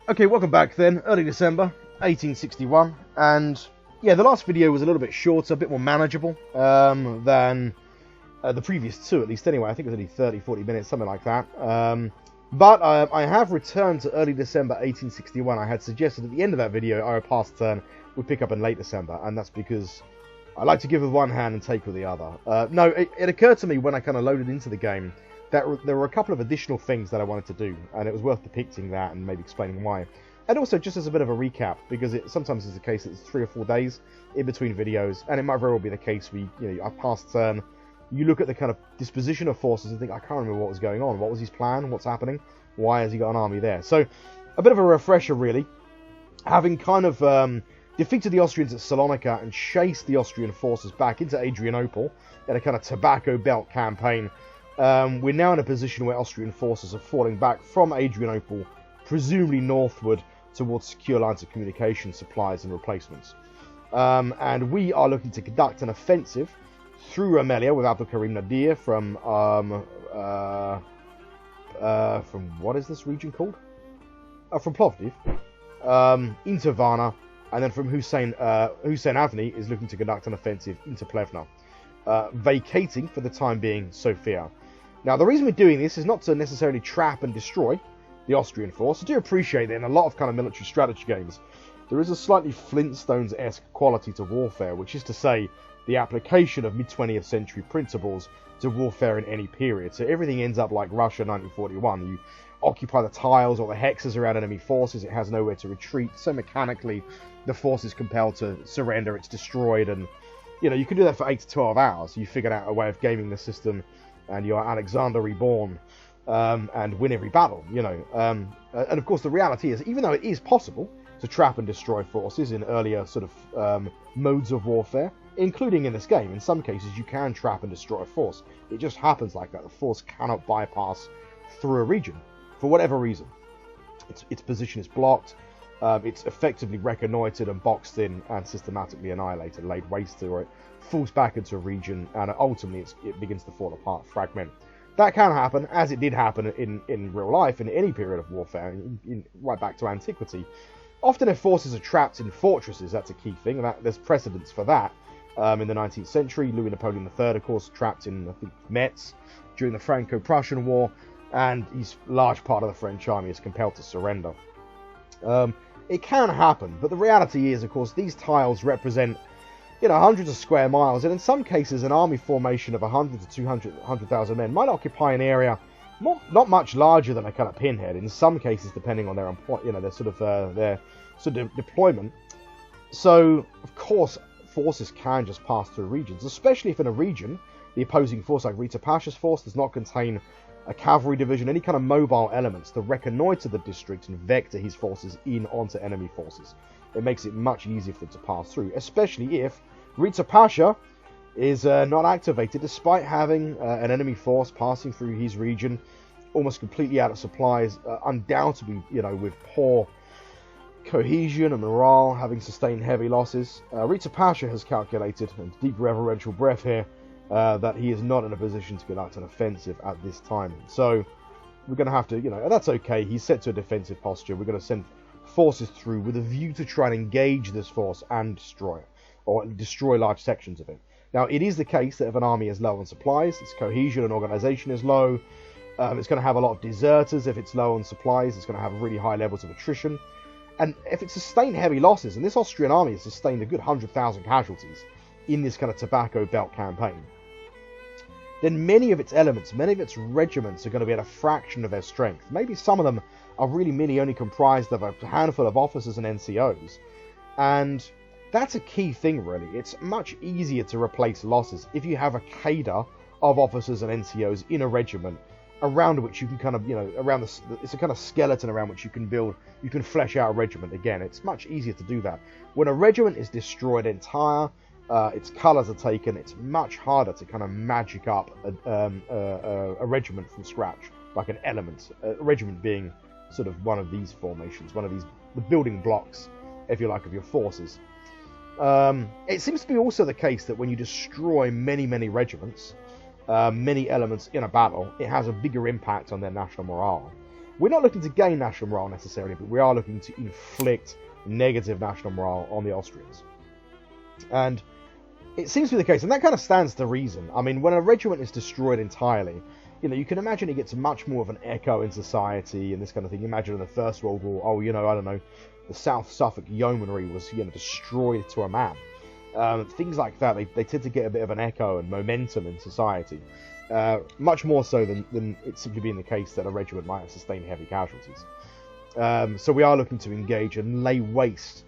Okay, welcome back then. Early December, 1861, and yeah, the last video was a little bit shorter, a bit more manageable than the previous two, at least anyway. I think it was only 30-40 minutes, something like that. But I have returned to early December 1861. I had suggested at the end of that video our past turn would pick up in late December, and that's because I like to give with one hand and take with the other. No, it occurred to me when I kind of loaded into the game that there were a couple of additional things that I wanted to do, and it was worth depicting that and maybe explaining why. And also just as a bit of a recap, because it sometimes is the case that it's 3 or 4 days in between videos, and it might very well be the case our past turn, you look at the kind of disposition of forces and think, I can't remember what was going on. What was his plan? What's happening? Why has he got an army there? So, a bit of a refresher, really. Having kind of defeated the Austrians at Salonika and chased the Austrian forces back into Adrianople in a kind of tobacco belt campaign, we're now in a position where Austrian forces are falling back from Adrianople, presumably northward, towards secure lines of communication, supplies and replacements. And we are looking to conduct an offensive through Rumelia with Abdul Karim Nadir from what is this region called? From Plovdiv, into Varna, and then from Hussein Avni is looking to conduct an offensive into Plevna, vacating for the time being Sofia. Now, the reason we're doing this is not to necessarily trap and destroy the Austrian force. I do appreciate that in a lot of kind of military strategy games, there is a slightly Flintstones-esque quality to warfare, which is to say, the application of mid-20th century principles to warfare in any period. So everything ends up like Russia 1941. You occupy the tiles or the hexes around enemy forces, it has nowhere to retreat, so mechanically the force is compelled to surrender, it's destroyed, and you can do that for 8 to 12 hours. You figured out a way of gaming the system, and you're Alexander reborn, and win every battle, and of course the reality is, even though it is possible to trap and destroy forces in earlier sort of modes of warfare, including in this game, in some cases you can trap and destroy a force. It just happens like that. The force cannot bypass through a region, for whatever reason. Its position is blocked, it's effectively reconnoitred and boxed in and systematically annihilated, laid waste to, or it falls back into a region, and ultimately it begins to fall apart, fragment. That can happen, as it did happen in real life, in any period of warfare, right back to antiquity. Often if forces are trapped in fortresses, that's a key thing, and there's precedence for that. In the 19th century, Louis Napoleon III, of course, trapped in, I think, Metz during the Franco-Prussian War, and his large part of the French army is compelled to surrender. It can happen, but the reality is, of course, these tiles represent hundreds of square miles, and in some cases an army formation of 100 to 200,000 men might occupy an area not much larger than a kind of pinhead, in some cases depending on their deployment. So, of course, forces can just pass through regions, especially if in a region the opposing force, like Rita Pasha's force, does not contain a cavalry division, any kind of mobile elements to reconnoitre the district and vector his forces in onto enemy forces. It makes it much easier for them to pass through, especially if Rita Pasha is not activated, despite having an enemy force passing through his region, almost completely out of supplies, undoubtedly, with poor cohesion and morale, having sustained heavy losses. Rita Pasha has calculated, and deep reverential breath here, that he is not in a position to conduct an offensive at this time. So we're going to have to, and that's okay. He's set to a defensive posture. We're going to send forces through with a view to try and engage this force and destroy it, or destroy large sections of it. Now, it is the case that if an army is low on supplies, its cohesion and organization is low, it's going to have a lot of deserters. If it's low on supplies, it's going to have really high levels of attrition. And if it sustained heavy losses, and this Austrian army has sustained a good 100,000 casualties in this kind of tobacco belt campaign, then many of its elements, many of its regiments are going to be at a fraction of their strength. Maybe some of them are really merely only comprised of a handful of officers and NCOs. And that's a key thing, really. It's much easier to replace losses if you have a cadre of officers and NCOs in a regiment around which you can kind of, it's a kind of skeleton around which you can build, you can flesh out a regiment again. It's much easier to do that. When a regiment is destroyed entire, its colours are taken, it's much harder to kind of magic up a regiment from scratch, like an element. A regiment being sort of one of these formations, one of these, the building blocks, if you like, of your forces. It seems to be also the case that when you destroy many, many regiments, many elements in a battle, it has a bigger impact on their national morale. We're not looking to gain national morale necessarily, but we are looking to inflict negative national morale on the Austrians. And it seems to be the case, and that kind of stands to reason. I mean, when a regiment is destroyed entirely, you can imagine it gets much more of an echo in society and this kind of thing. Imagine in the First World War, I don't know, the South Suffolk yeomanry was, destroyed to a man. Things like that, they tend to get a bit of an echo and momentum in society. Much more so than it simply being the case that a regiment might have sustained heavy casualties. So we are looking to engage and lay waste,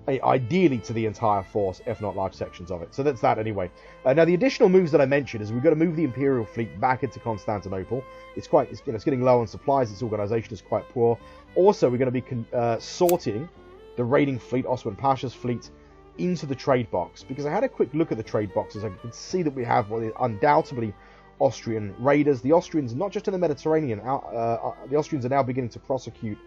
ideally to the entire force, if not large sections of it. So that's that anyway. Now the additional moves that I mentioned is we've got to move the Imperial fleet back into Constantinople. It's getting low on supplies. Its organisation is quite poor. Also, we're going to be sorting the raiding fleet, Osman Pasha's fleet, into the trade box, because I had a quick look at the trade boxes. I can see that we have undoubtedly Austrian raiders. The Austrians, not just in the Mediterranean, the Austrians are now beginning to prosecute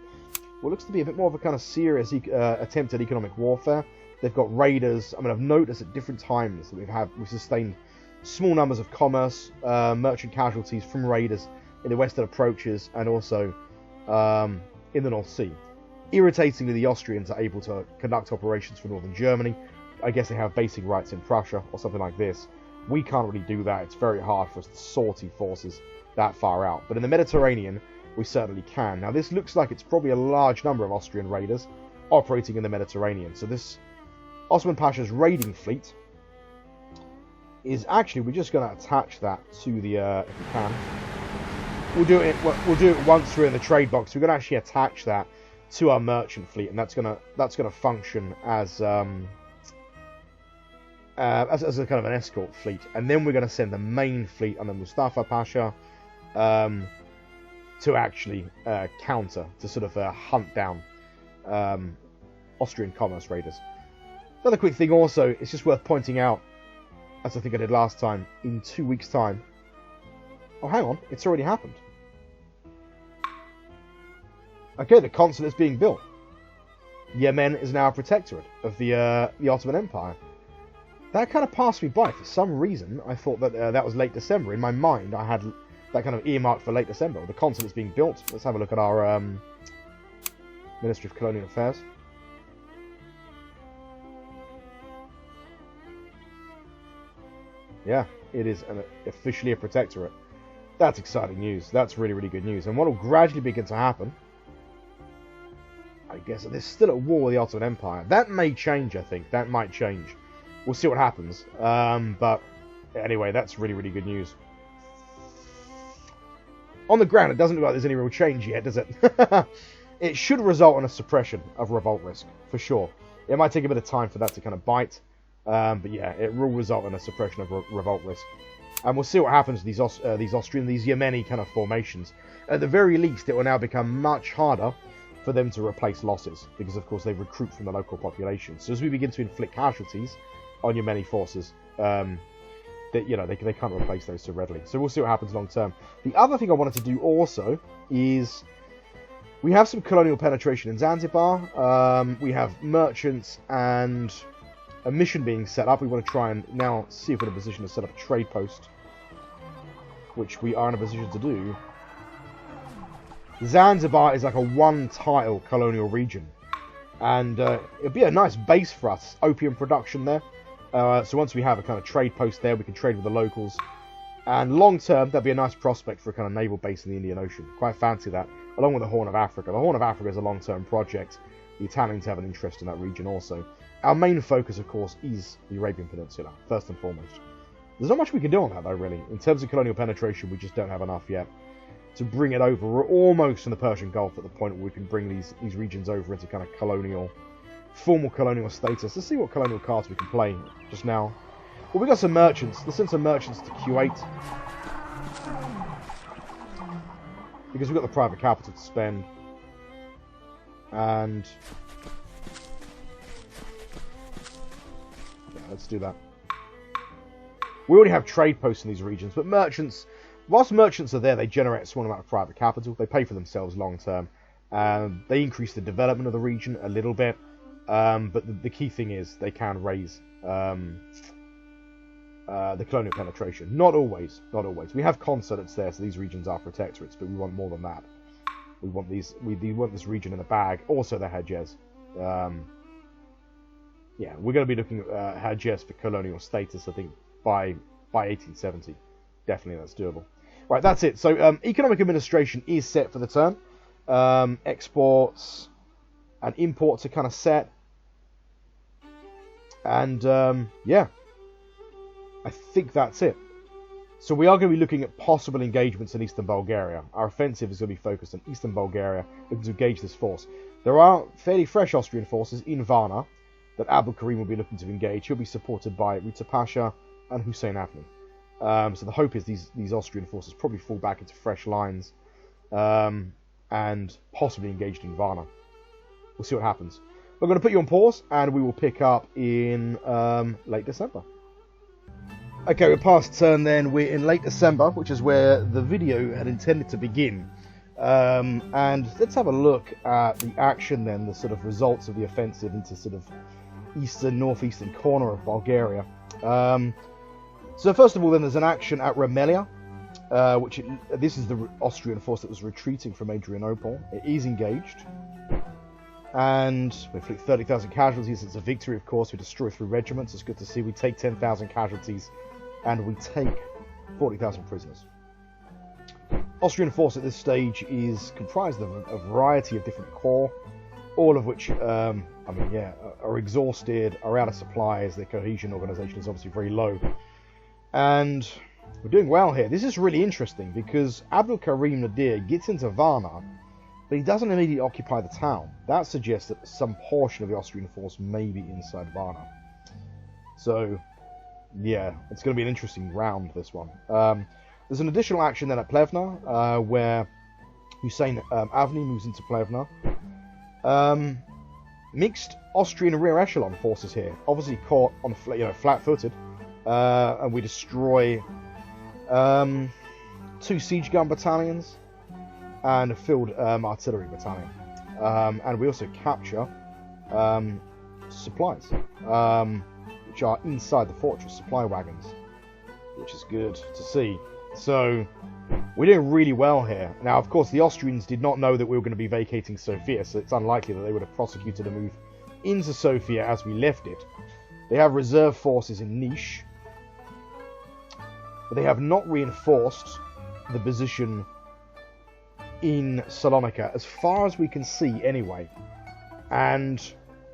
what looks to be a bit more of a kind of serious attempt at economic warfare. They've got raiders. I mean, I've noticed at different times that we've sustained small numbers of commerce, merchant casualties from raiders in the western approaches and also in the North Sea. Irritatingly, the Austrians are able to conduct operations for northern Germany. I guess they have basic rights in Prussia or something like this. We can't really do that. It's very hard for us to sortie forces that far out. But in the Mediterranean, we certainly can. Now, this looks like it's probably a large number of Austrian raiders operating in the Mediterranean. So this Osman Pasha's raiding fleet is actually, we're just going to attach that to the, if we can. We'll do it once we're in the trade box. We're going to actually attach that to our merchant fleet, and that's gonna function as a kind of an escort fleet. And then we're going to send the main fleet under Mustafa Pasha to actually counter, to sort of hunt down Austrian commerce raiders. Another quick thing also, it's just worth pointing out, as I think I did last time, in 2 weeks' time. Oh, hang on, it's already happened. Okay, the consulate's being built. Yemen is now a protectorate of the Ottoman Empire. That kind of passed me by. For some reason, I thought that that was late December. In my mind, I had that kind of earmarked for late December. The consulate's being built. Let's have a look at our Ministry of Colonial Affairs. Yeah, it is officially a protectorate. That's exciting news. That's really, really good news. And what will gradually begin to happen, I guess, there's still a war with the Ottoman Empire. That may change, I think. That might change. We'll see what happens. But anyway, that's really, really good news. On the ground, it doesn't look like there's any real change yet, does it? It should result in a suppression of revolt risk, for sure. It might take a bit of time for that to kind of bite. But yeah, it will result in a suppression of revolt risk. And we'll see what happens to these Austrian, these Yemeni kind of formations. At the very least, it will now become much harder for them to replace losses, because of course they recruit from the local population. So as we begin to inflict casualties on Yemeni forces, they can't replace those so readily. So we'll see what happens long term. The other thing I wanted to do also is we have some colonial penetration in Zanzibar. We have merchants and a mission being set up. We want to try and now see if we're in a position to set up a trade post, which we are in a position to do. Zanzibar is like a one-tile colonial region, and it'd be a nice base for us, opium production there. So once we have a kind of trade post there, we can trade with the locals, and long-term, that'd be a nice prospect for a kind of naval base in the Indian Ocean. Quite fancy that, along with the Horn of Africa. The Horn of Africa is a long-term project. The Italians have an interest in that region also. Our main focus, of course, is the Arabian Peninsula, first and foremost. There's not much we can do on that, though, really. In terms of colonial penetration, we just don't have enough yet to bring it over. We're almost in the Persian Gulf at the point where we can bring these regions over into kind of formal colonial status. Let's see what colonial cards we can play just now. Well, we got some merchants. Let's send some merchants to Kuwait, because we've got the private capital to spend. And yeah, let's do that. We already have trade posts in these regions, but merchants, whilst merchants are there, they generate a small amount of private capital. They pay for themselves long term. They increase the development of the region a little bit, but the key thing is they can raise the colonial penetration. Not always. We have consulates there, so these regions are protectorates, but we want more than that. We want this region in the bag. Also the Hejaz. Yeah, we're going to be looking at Hejaz for colonial status, I think, by 1870. Definitely that's doable. Right, that's it. So economic administration is set for the term. Exports and imports are kind of set. And yeah, I think that's it. So we are going to be looking at possible engagements in eastern Bulgaria. Our offensive is going to be focused on eastern Bulgaria, looking to engage this force. There are fairly fresh Austrian forces in Varna that Abdul Karim will be looking to engage. He'll be supported by Retake Pasha and Hussein Avni. So the hope is these Austrian forces probably fall back into fresh lines and possibly engaged in Varna. We'll see what happens. We're going to put you on pause and we will pick up in late December. Okay, we're past turn then. We're in late December, which is where the video had intended to begin. And let's have a look at the action then, the sort of results of the offensive into sort of northeastern corner of Bulgaria. So first of all then, there's an action at Remelia, this is the Austrian force that was retreating from Adrianople. It is engaged. And we inflict 30,000 casualties. It's a victory, of course. We destroy 3 regiments. It's good to see. We take 10,000 casualties. And we take 40,000 prisoners. Austrian force at this stage is comprised of a variety of different corps, all of which, are exhausted, are out of supplies. Their cohesion organisation is obviously very low. And we're doing well here. This is really interesting because Abdul Karim Nadir gets into Varna, but he doesn't immediately occupy the town. That suggests that some portion of the Austrian force may be inside Varna. So, yeah, it's going to be an interesting round, this one. There's an additional action then at Plevna, where Hussein Avni moves into Plevna. Mixed Austrian rear echelon forces here, obviously caught on flat-footed, and we destroy 2 siege gun battalions and a field artillery battalion, and we also capture supplies, which are inside the fortress, supply wagons, which is good to see. So we're doing really well here. Now, of course, the Austrians did not know that we were going to be vacating Sofia, so it's unlikely that they would have prosecuted a move into Sofia as we left it. They have reserve forces in Niš, but they have not reinforced the position in Salonika, as far as we can see anyway. And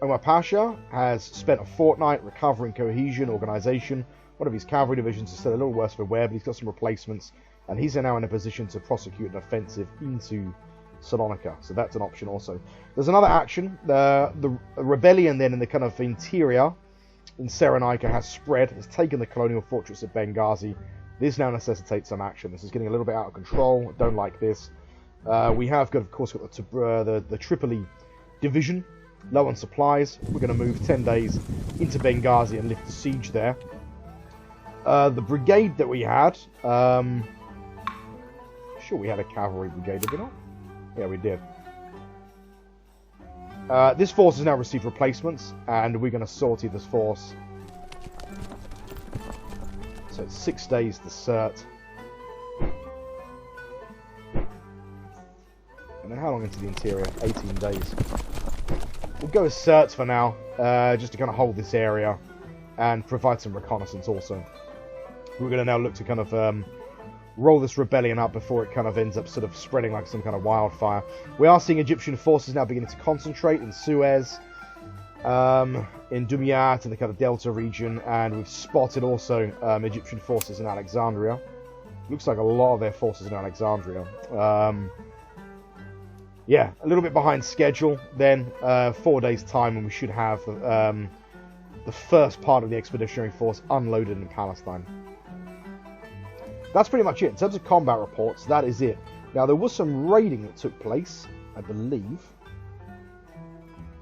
Omar Pasha has spent a fortnight recovering cohesion, organisation. One of his cavalry divisions is still a little worse for wear, but he's got some replacements, and he's now in a position to prosecute an offensive into Salonika. So that's an option also. There's another action. The rebellion then in the kind of interior in Salonika has spread, has taken the colonial fortress of Benghazi. This now necessitates some action. This is getting a little bit out of control. Don't like this. We have, of course, got the Tripoli division, low on supplies. We're going to move 10 days into Benghazi and lift the siege there. The brigade that we had, sure we had a cavalry brigade, did we not? Yeah, we did. This force has now received replacements, and we're going to sortie this force. So it's 6 days to cert. And then how long into the interior? 18 days. We'll go with certs for now, just to kind of hold this area and provide some reconnaissance also. We're going to now look to kind of roll this rebellion up before it kind of ends up sort of spreading like some kind of wildfire. We are seeing Egyptian forces now beginning to concentrate in Suez, in Dumyat, in the kind of Delta region, and we've spotted also Egyptian forces in Alexandria. Looks like a lot of their forces in Alexandria. Yeah, a little bit behind schedule then, 4 days time, and we should have the first part of the expeditionary force unloaded in Palestine. That's pretty much it. In terms of combat reports, that is it. Now, there was some raiding that took place, I believe.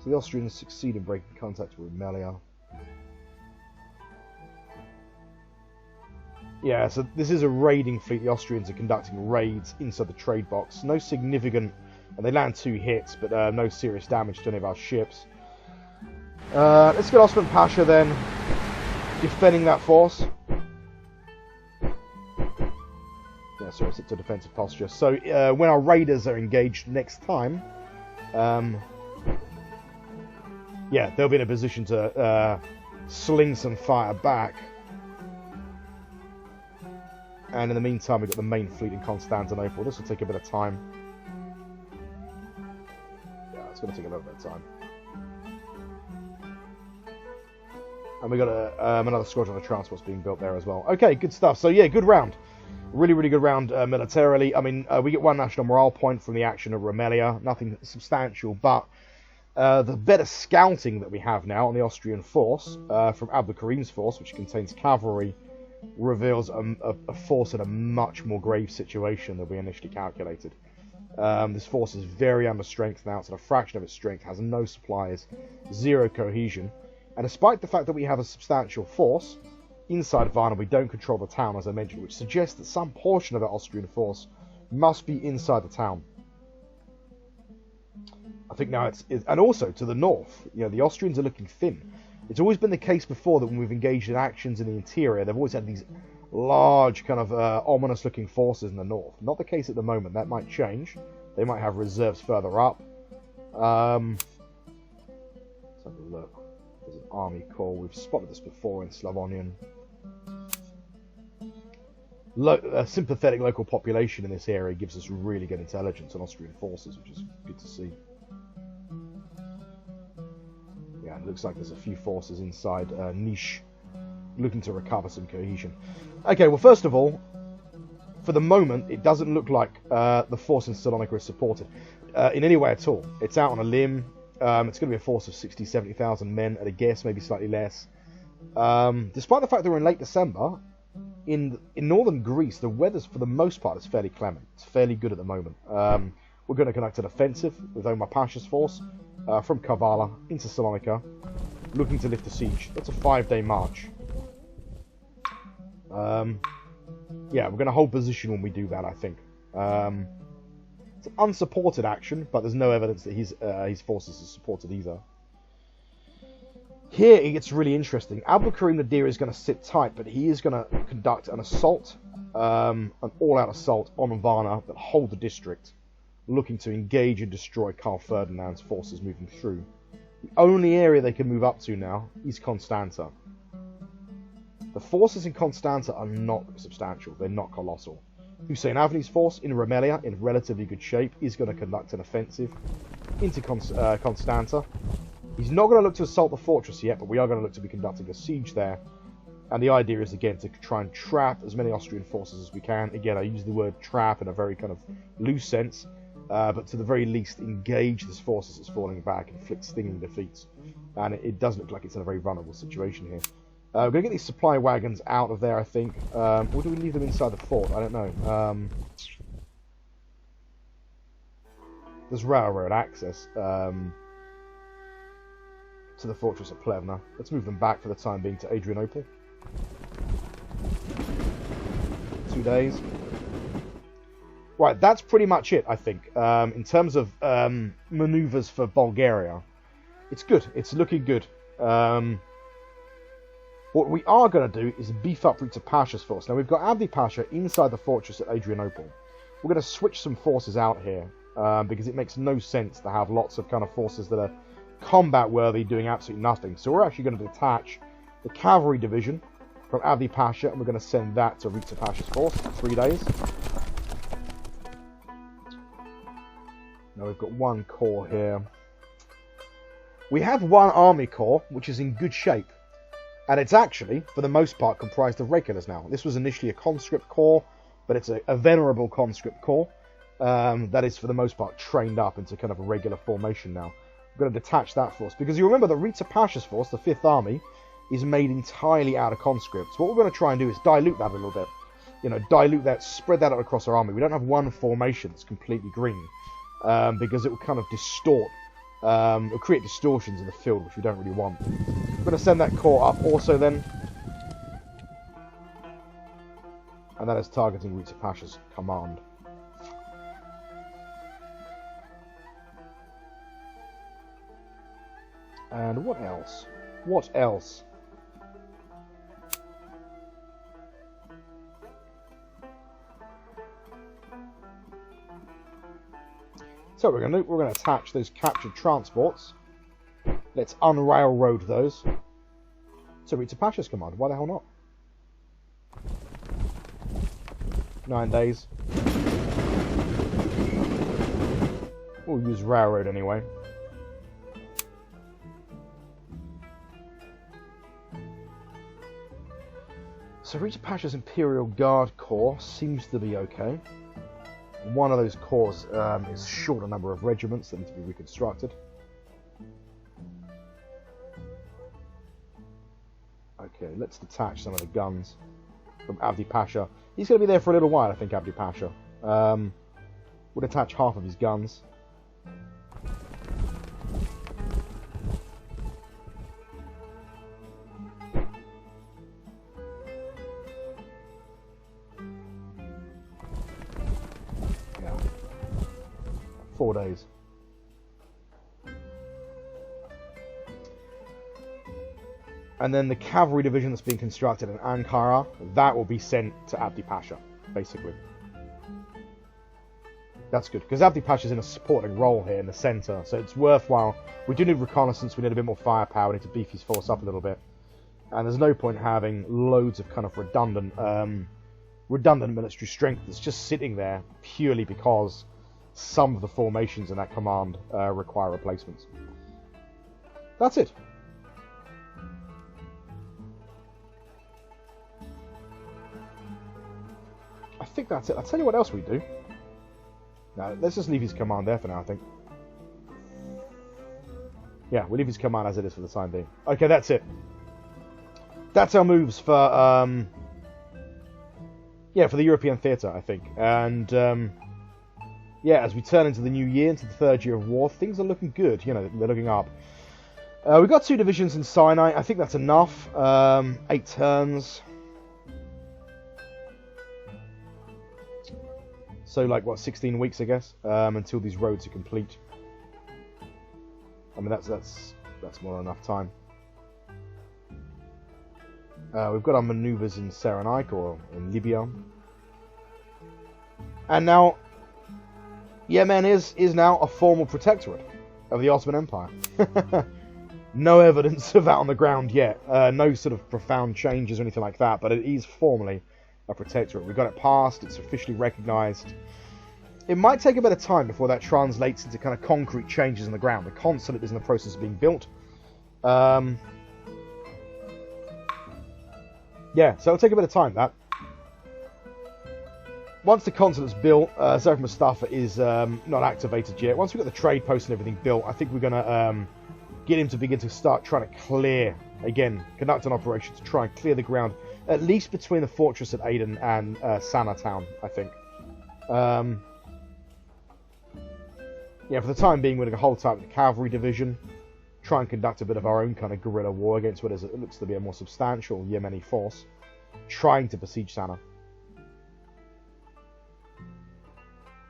So the Austrians succeed in breaking contact with Remelia. Yeah, so this is a raiding fleet. The Austrians are conducting raids inside the trade box. No significant, and they land 2 hits, but no serious damage to any of our ships. Let's get Osman Pasha then, defending that force. Yeah, sorry, it's a defensive posture. So when our raiders are engaged next time, yeah, they'll be in a position to sling some fire back. And in the meantime, we've got the main fleet in Constantinople. This will take a bit of time. Yeah, it's going to take a little bit of time. And we got another squadron of transports being built there as well. Okay, good stuff. So yeah, good round. Really, really good round militarily. I mean, we get one national morale point from the action of Rumelia. Nothing substantial, but the better scouting that we have now on the Austrian force from Abdulkarim's force, which contains cavalry, reveals a force in a much more grave situation than we initially calculated. This force is very under strength now. It's at a fraction of its strength, has no supplies, zero cohesion. And despite the fact that we have a substantial force inside Varna, we don't control the town, as I mentioned, which suggests that some portion of the Austrian force must be inside the town. I think now and also to the north, you know, the Austrians are looking thin. It's always been the case before that when we've engaged in actions in the interior, they've always had these large kind of ominous-looking forces in the north. Not the case at the moment. That might change. They might have reserves further up. Let's have a look. There's an army corps. We've spotted this before in Slavonian. A sympathetic local population in this area gives us really good intelligence on Austrian forces, which is good to see. Yeah, it looks like there's a few forces inside Niche looking to recover some cohesion. Okay, well, first of all, for the moment, it doesn't look like the force in Salonika is supported in any way at all. It's out on a limb. It's going to be a force of 60,000, 70,000 men at a guess, maybe slightly less. Despite the fact that we're in late December, in northern Greece, the weather's, for the most part, is fairly clement. It's fairly good at the moment. We're going to conduct an offensive with Omar Pasha's force from Kavala into Salonika, looking to lift the siege. That's a 5-day march. Yeah, we're going to hold position when we do that, I think. It's an unsupported action, but there's no evidence that his forces are supported either. Here it gets really interesting. Abdulkarim Nadir is going to sit tight, but he is going to conduct an assault, an all-out assault on Varna that hold the district, looking to engage and destroy Karl Ferdinand's forces moving through. The only area they can move up to now is Constanta. The forces in Constanta are not substantial. They're not colossal. Hussein Avni's force in Rumelia, in relatively good shape, is going to conduct an offensive into Constanta. He's not going to look to assault the fortress yet, but we are going to look to be conducting a siege there. And the idea is, again, to try and trap as many Austrian forces as we can. Again, I use the word trap in a very kind of loose sense, but to the very least, engage this force as it's falling back, inflict stinging defeats. And it does look like it's in a very vulnerable situation here. We're going to get these supply wagons out of there, I think. Or do we leave them inside the fort? I don't know. There's railroad access to the fortress of Plevna. Let's move them back for the time being to Adrianople. 2 days. Right, that's pretty much it, I think. In terms of maneuvers for Bulgaria, it's good. It's looking good. What we are going to do is beef up Rita Pasha's force. Now, we've got Abdi Pasha inside the fortress at Adrianople. We're going to switch some forces out here, because it makes no sense to have lots of kind of forces that are combat-worthy doing absolutely nothing. So we're actually going to detach the cavalry division from Abdi Pasha, and we're going to send that to Rita Pasha's force for 3 days. Now, we've got one corps here. We have one army corps, which is in good shape. And it's actually, for the most part, comprised of regulars now. This was initially a conscript corps, but it's a venerable conscript corps that is, for the most part, trained up into kind of a regular formation now. I'm going to detach that force, because you remember that Rita Pasha's force, the 5th Army, is made entirely out of conscripts. What we're going to try and do is dilute that a little bit. You know, dilute that, spread that out across our army. We don't have one formation that's completely green, because it will kind of distort. It'll create distortions in the field, which we don't really want. I'm going to send that corps up also then. And that is targeting Rita Pasha's command. And what else? What else? So we're going to attach those captured transports. Let's unrailroad those. So read to Pasha's command. Why the hell not? 9 days. We'll use railroad anyway. So Rita Pasha's Imperial Guard Corps seems to be okay. One of those corps is short a number of regiments that need to be reconstructed. Okay, let's detach some of the guns from Abdi Pasha. He's going to be there for a little while, I think, Abdi Pasha. We'll attach half of his guns. Yeah. 4 days. And then the cavalry division that's being constructed in Ankara, that will be sent to Abdi Pasha, basically. That's good, because Abdi Pasha's in a supporting role here in the centre, so it's worthwhile. We do need reconnaissance, we need a bit more firepower, we need to beef his force up a little bit. And there's no point having loads of kind of redundant military strength that's just sitting there purely because some of the formations in that command require replacements. That's it. I think that's it. I'll tell you what else we do. No, let's just leave his command there for now, I think. Yeah, we'll leave his command as it is for the time being. Okay, that's it. That's our moves for, yeah, for the European theatre, I think. And, yeah, as we turn into the new year, into the third year of war, things are looking good. You know, they're looking up. We've got 2 divisions in Sinai. I think that's enough. 8 turns. So, like, what, 16 weeks, I guess, until these roads are complete. I mean, that's more than enough time. We've got our manoeuvres in Salonika, or in Libya. And now, Yemen is now a formal protectorate of the Ottoman Empire. No evidence of that on the ground yet. No sort of profound changes or anything like that, but it is formally a protectorate. We got it passed, it's officially recognised. It might take a bit of time before that translates into kind of concrete changes on the ground. The consulate is in the process of being built. Yeah, so it'll take a bit of time, that. Once the consulate's built, Zarif Mustafa is not activated yet. Once we've got the trade post and everything built, I think we're going to get him to begin to start trying to clear, again, conduct an operation to try and clear the ground, at least between the fortress at Aden and Sana town, I think. Yeah, for the time being, we're going to hold tight with the cavalry division, try and conduct a bit of our own kind of guerrilla war against what it looks to be a more substantial Yemeni force, trying to besiege Sana.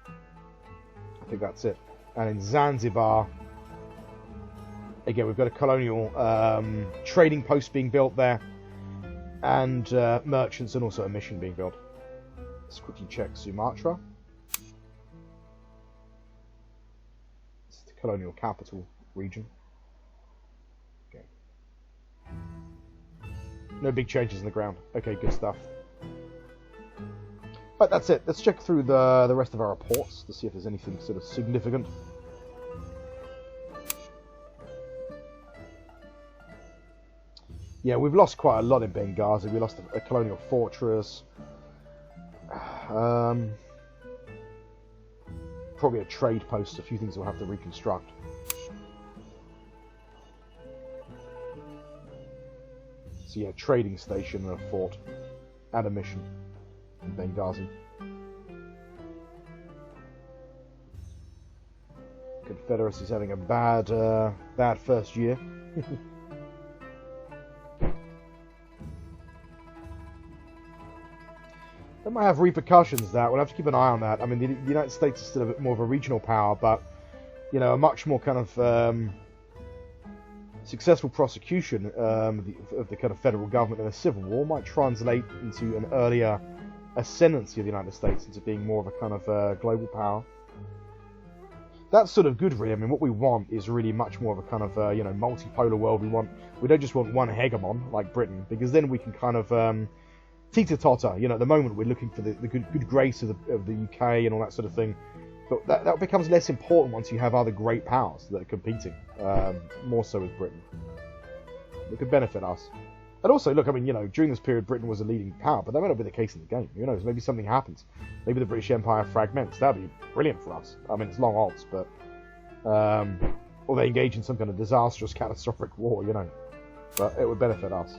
I think that's it. And in Zanzibar, again, we've got a colonial trading post being built there, and merchants, and also a mission being built. Let's quickly check Sumatra. It's the colonial capital region. Okay. No big changes in the ground. Okay, good stuff. Right, that's it. Let's check through the rest of our reports to see if there's anything sort of significant. Yeah, we've lost quite a lot in Benghazi. We lost a colonial fortress. Probably a trade post. A few things we'll have to reconstruct. So yeah, trading station and a fort. And a mission in Benghazi. Confederacy's having a bad first year. That might have repercussions, that. We'll have to keep an eye on that. I mean, the United States is still a bit more of a regional power, but, you know, a much more kind of successful prosecution of the kind of federal government in a civil war might translate into an earlier ascendancy of the United States into being more of a kind of global power. that's sort of good, really. I mean, what we want is really much more of a kind of, multipolar world. We don't just want one hegemon like Britain, because then we can kind of teeter-totter. At the moment we're looking for the good grace of the UK and all that sort of thing. But that becomes less important once you have other great powers that are competing, more so with Britain. It could benefit us. And also, look, I mean, during this period, Britain was a leading power, but that may not be the case in the game. Who knows? Maybe something happens. Maybe the British Empire fragments. That'd be brilliant for us. I mean, it's long odds, but... or they engage in some kind of disastrous, catastrophic war, But it would benefit us.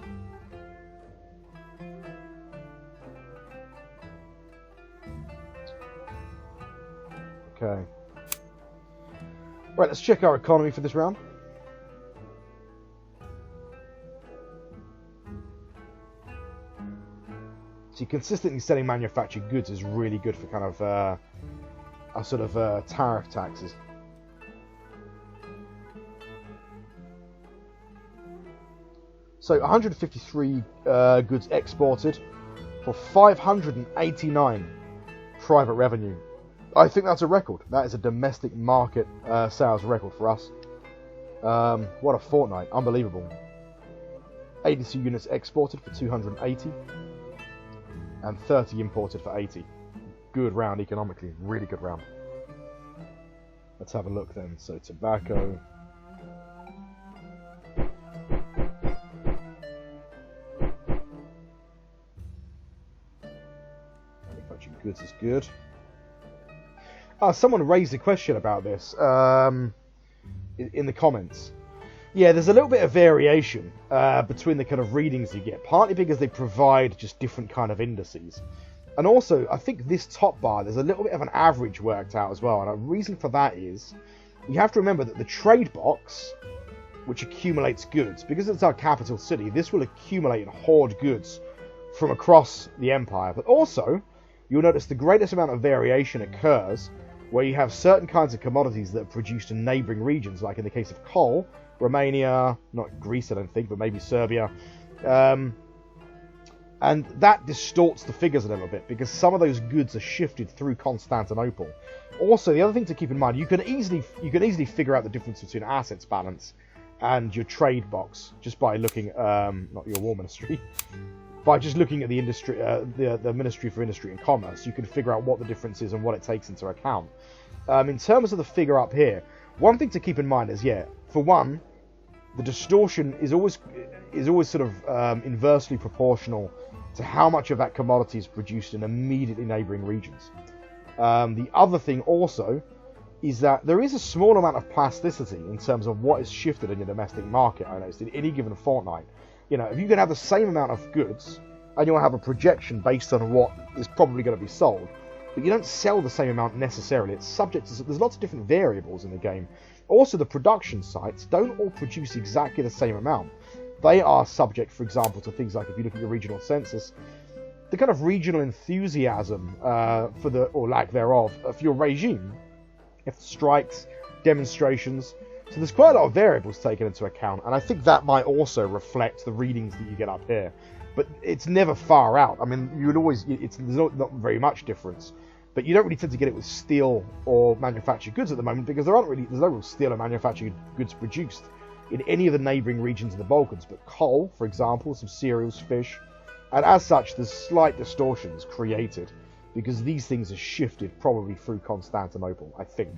Okay. Right, let's check our economy for this round. So consistently selling manufactured goods is really good for kind of our sort of tariff taxes. So 153 goods exported for 589 private revenue. I think that's a record. That is a domestic market sales record for us. What a fortnight. Unbelievable. 82 units exported for 280. And 30 imported for 80. Good round economically. Really good round. Let's have a look then. So tobacco. Manufactured goods is good. Someone raised a question about this in the comments. Yeah, there's a little bit of variation between the kind of readings you get, partly because they provide just different kind of indices. And also, I think this top bar, there's a little bit of an average worked out as well. And a reason for that is, you have to remember that the trade box, which accumulates goods, because it's our capital city, this will accumulate and hoard goods from across the empire. But also, you'll notice the greatest amount of variation occurs where you have certain kinds of commodities that are produced in neighbouring regions, like in the case of coal, Romania, not Greece I don't think, but maybe Serbia. And that distorts the figures a little bit, because some of those goods are shifted through Constantinople. Also, the other thing to keep in mind, you can easily figure out the difference between assets balance and your trade box, just by looking, not your war ministry, by just looking at the industry, the Ministry for Industry and Commerce. You can figure out what the difference is and what it takes into account. In terms of the figure up here, one thing to keep in mind is, for one, the distortion is always sort of inversely proportional to how much of that commodity is produced in immediately neighbouring regions. The other thing also is that there is a small amount of plasticity in terms of what is shifted in your domestic market, I noticed, in any given fortnight. If you can have the same amount of goods, and you'll have a projection based on what is probably going to be sold, but you don't sell the same amount necessarily. It's subject to... There's lots of different variables in the game. Also, the production sites don't all produce exactly the same amount. They are subject, for example, to things like, if you look at your regional census, the kind of regional enthusiasm for the, or lack thereof, for your regime. If strikes, demonstrations. So there's quite a lot of variables taken into account, and I think that might also reflect the readings that you get up here. But it's never far out. I mean, you would always... there's not very much difference. But you don't really tend to get it with steel or manufactured goods at the moment, because there's no real steel or manufactured goods produced in any of the neighbouring regions of the Balkans. But coal, for example, some cereals, fish, and as such, there's slight distortions created because these things are shifted probably through Constantinople, I think.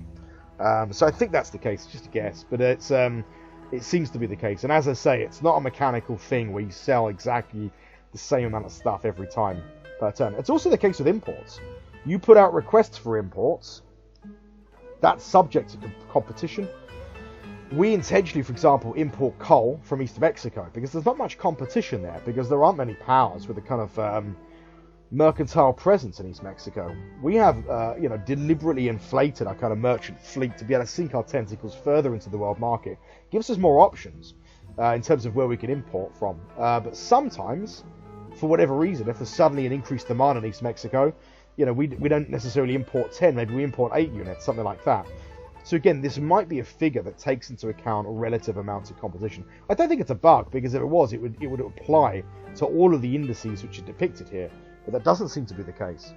So I think that's the case, just a guess, but it seems to be the case. And as I say, it's not a mechanical thing where you sell exactly the same amount of stuff every time per turn. It's also the case with imports. You put out requests for imports, that's subject to competition. We intentionally, for example, import coal from East Mexico because there's not much competition there, because there aren't many powers with a kind of mercantile presence in East Mexico. We have, deliberately inflated our kind of merchant fleet to be able to sink our tentacles further into the world market. Gives us more options in terms of where we can import from. But sometimes, for whatever reason, if there's suddenly an increased demand in East Mexico, we don't necessarily import 10, maybe we import 8 units, something like that. So again, this might be a figure that takes into account relative amounts of competition. I don't think it's a bug, because if it was, it would apply to all of the indices which are depicted here. But that doesn't seem to be the case.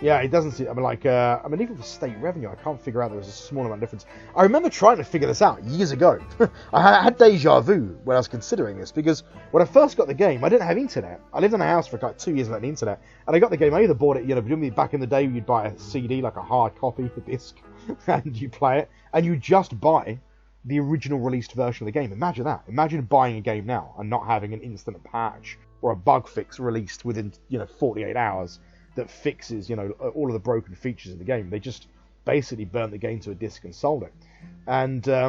Yeah, it doesn't seem. I mean, like, I mean, even for state revenue, I can't figure out there was a small amount of difference. I remember trying to figure this out years ago. I had deja vu when I was considering this, because when I first got the game, I didn't have internet. I lived in a house for like 2 years without the internet, and I got the game. I either bought it, you know, back in the day, you'd buy a CD, like a hard copy, a disc, and you play it, and you just buy the original released version of the game. Imagine that. Imagine buying a game now and not having an instant patch or a bug fix released within, 48 hours. That fixes, all of the broken features of the game. They just basically burnt the game to a disc and sold it. And, I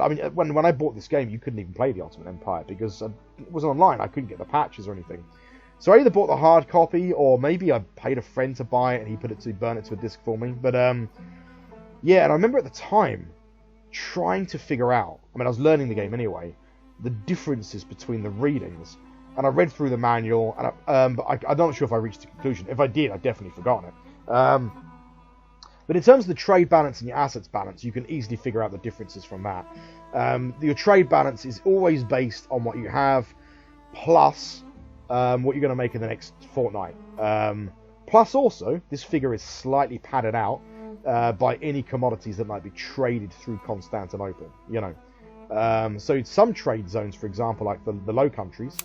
mean, when I bought this game, you couldn't even play the Ottoman Empire because it wasn't online. I couldn't get the patches or anything. So I either bought the hard copy, or maybe I paid a friend to buy it and he burn it to a disc for me. But, yeah, and I remember at the time trying to figure out, I mean, I was learning the game anyway, the differences between the readings. And I read through the manual, and but I'm not sure if I reached a conclusion. If I did, I'd definitely forgotten it. But in terms of the trade balance and your assets balance, you can easily figure out the differences from that. Your trade balance is always based on what you have, plus what you're going to make in the next fortnight. Plus also, this figure is slightly padded out by any commodities that might be traded through Constantinople. So some trade zones, for example, like the Low Countries,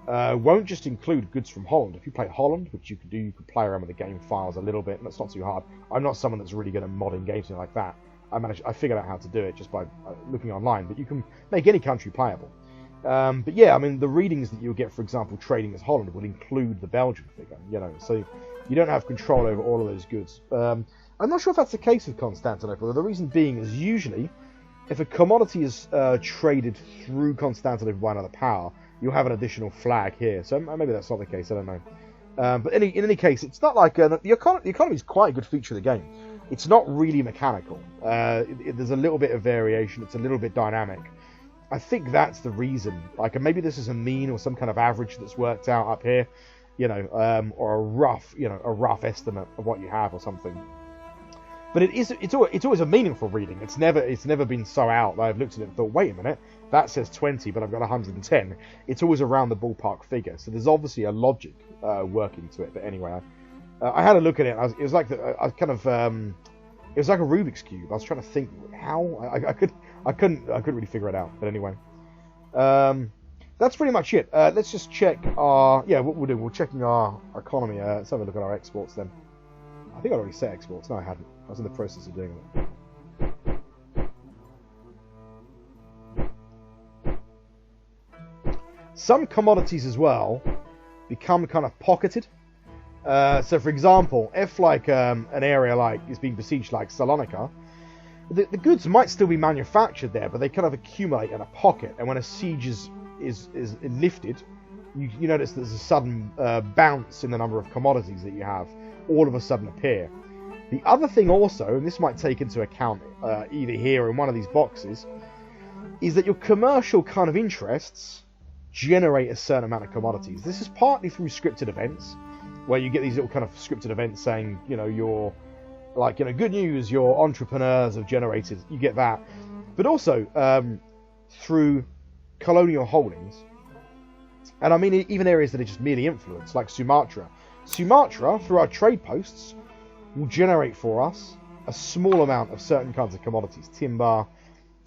won't just include goods from Holland. If you play Holland, which you can do, you can play around with the game files a little bit, and it's not too hard. I'm not someone that's really good at modding games like that. I figured out how to do it just by looking online, but you can make any country playable. But yeah, I mean, the readings that you'll get, for example, trading as Holland will include the Belgian figure, so you don't have control over all of those goods. I'm not sure if that's the case with Constantinople. The reason being is usually, if a commodity is traded through Constantinople by another power, you'll have an additional flag here. So maybe that's not the case, I don't know. But in any case, it's not like... the economy is quite a good feature of the game. It's not really mechanical. There's a little bit of variation. It's a little bit dynamic. I think that's the reason. Like, maybe this is a mean or some kind of average that's worked out up here, or a rough estimate of what you have or something. But it's always a meaningful reading. It's never been so out that I've looked at it and thought, wait a minute, that says 20, but I've got 110. It's always around the ballpark figure. So there's obviously a logic working to it. But anyway, I had a look at it. It was like it was like a Rubik's cube. I was trying to think how I couldn't really figure it out. But anyway, that's pretty much it. Let's just check what we'll do. We're checking our economy. Let's have a look at our exports then. I think I already set exports. No, I hadn't. I was in the process of doing it. Some commodities as well become kind of pocketed. So, for example, if like an area like is being besieged, like Salonika, the goods might still be manufactured there, but they kind of accumulate in a pocket. And when a siege is lifted, you notice there's a sudden bounce in the number of commodities that you have. All of a sudden appear. The other thing also, and this might take into account either here or in one of these boxes, is that your commercial kind of interests generate a certain amount of commodities. This is partly through scripted events, where you get these little kind of scripted events saying, you're like, good news, your entrepreneurs have generated, you get that. But also through colonial holdings, and I mean even areas that are just merely influence, like Sumatra. Sumatra, through our trade posts, will generate for us a small amount of certain kinds of commodities. Timber,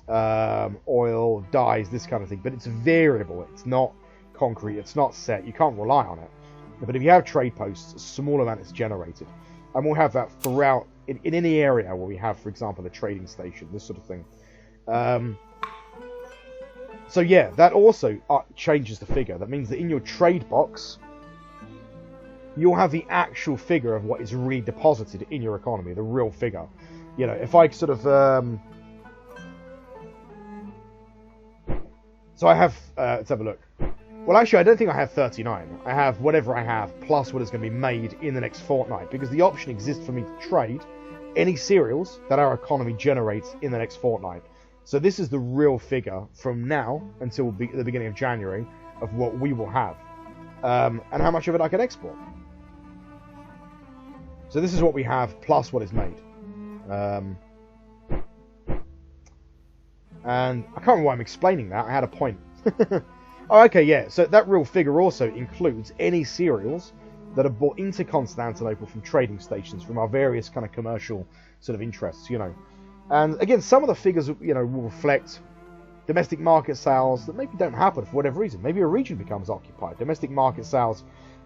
oil, dyes, this kind of thing. But it's variable. It's not concrete. It's not set. You can't rely on it. But if you have trade posts, a small amount is generated. And we'll have that throughout, in any area where we have, for example, a trading station, this sort of thing. So yeah, that also changes the figure. That means that in your trade box, you'll have the actual figure of what is really deposited in your economy, the real figure. If I sort of... So I have... let's have a look. Well, actually, I don't think I have 39. I have whatever I have, plus what is going to be made in the next fortnight, because the option exists for me to trade any cereals that our economy generates in the next fortnight. So this is the real figure from now until the beginning of January of what we will have. And how much of it I can export. So this is what we have plus what is made. And I can't remember why I'm explaining that. I had a point. Oh, okay, yeah. So that real figure also includes any cereals that are brought into Constantinople from trading stations, from our various kind of commercial sort of interests, And again, some of the figures, will reflect domestic market sales that maybe don't happen for whatever reason. Maybe a region becomes occupied. Domestic market sales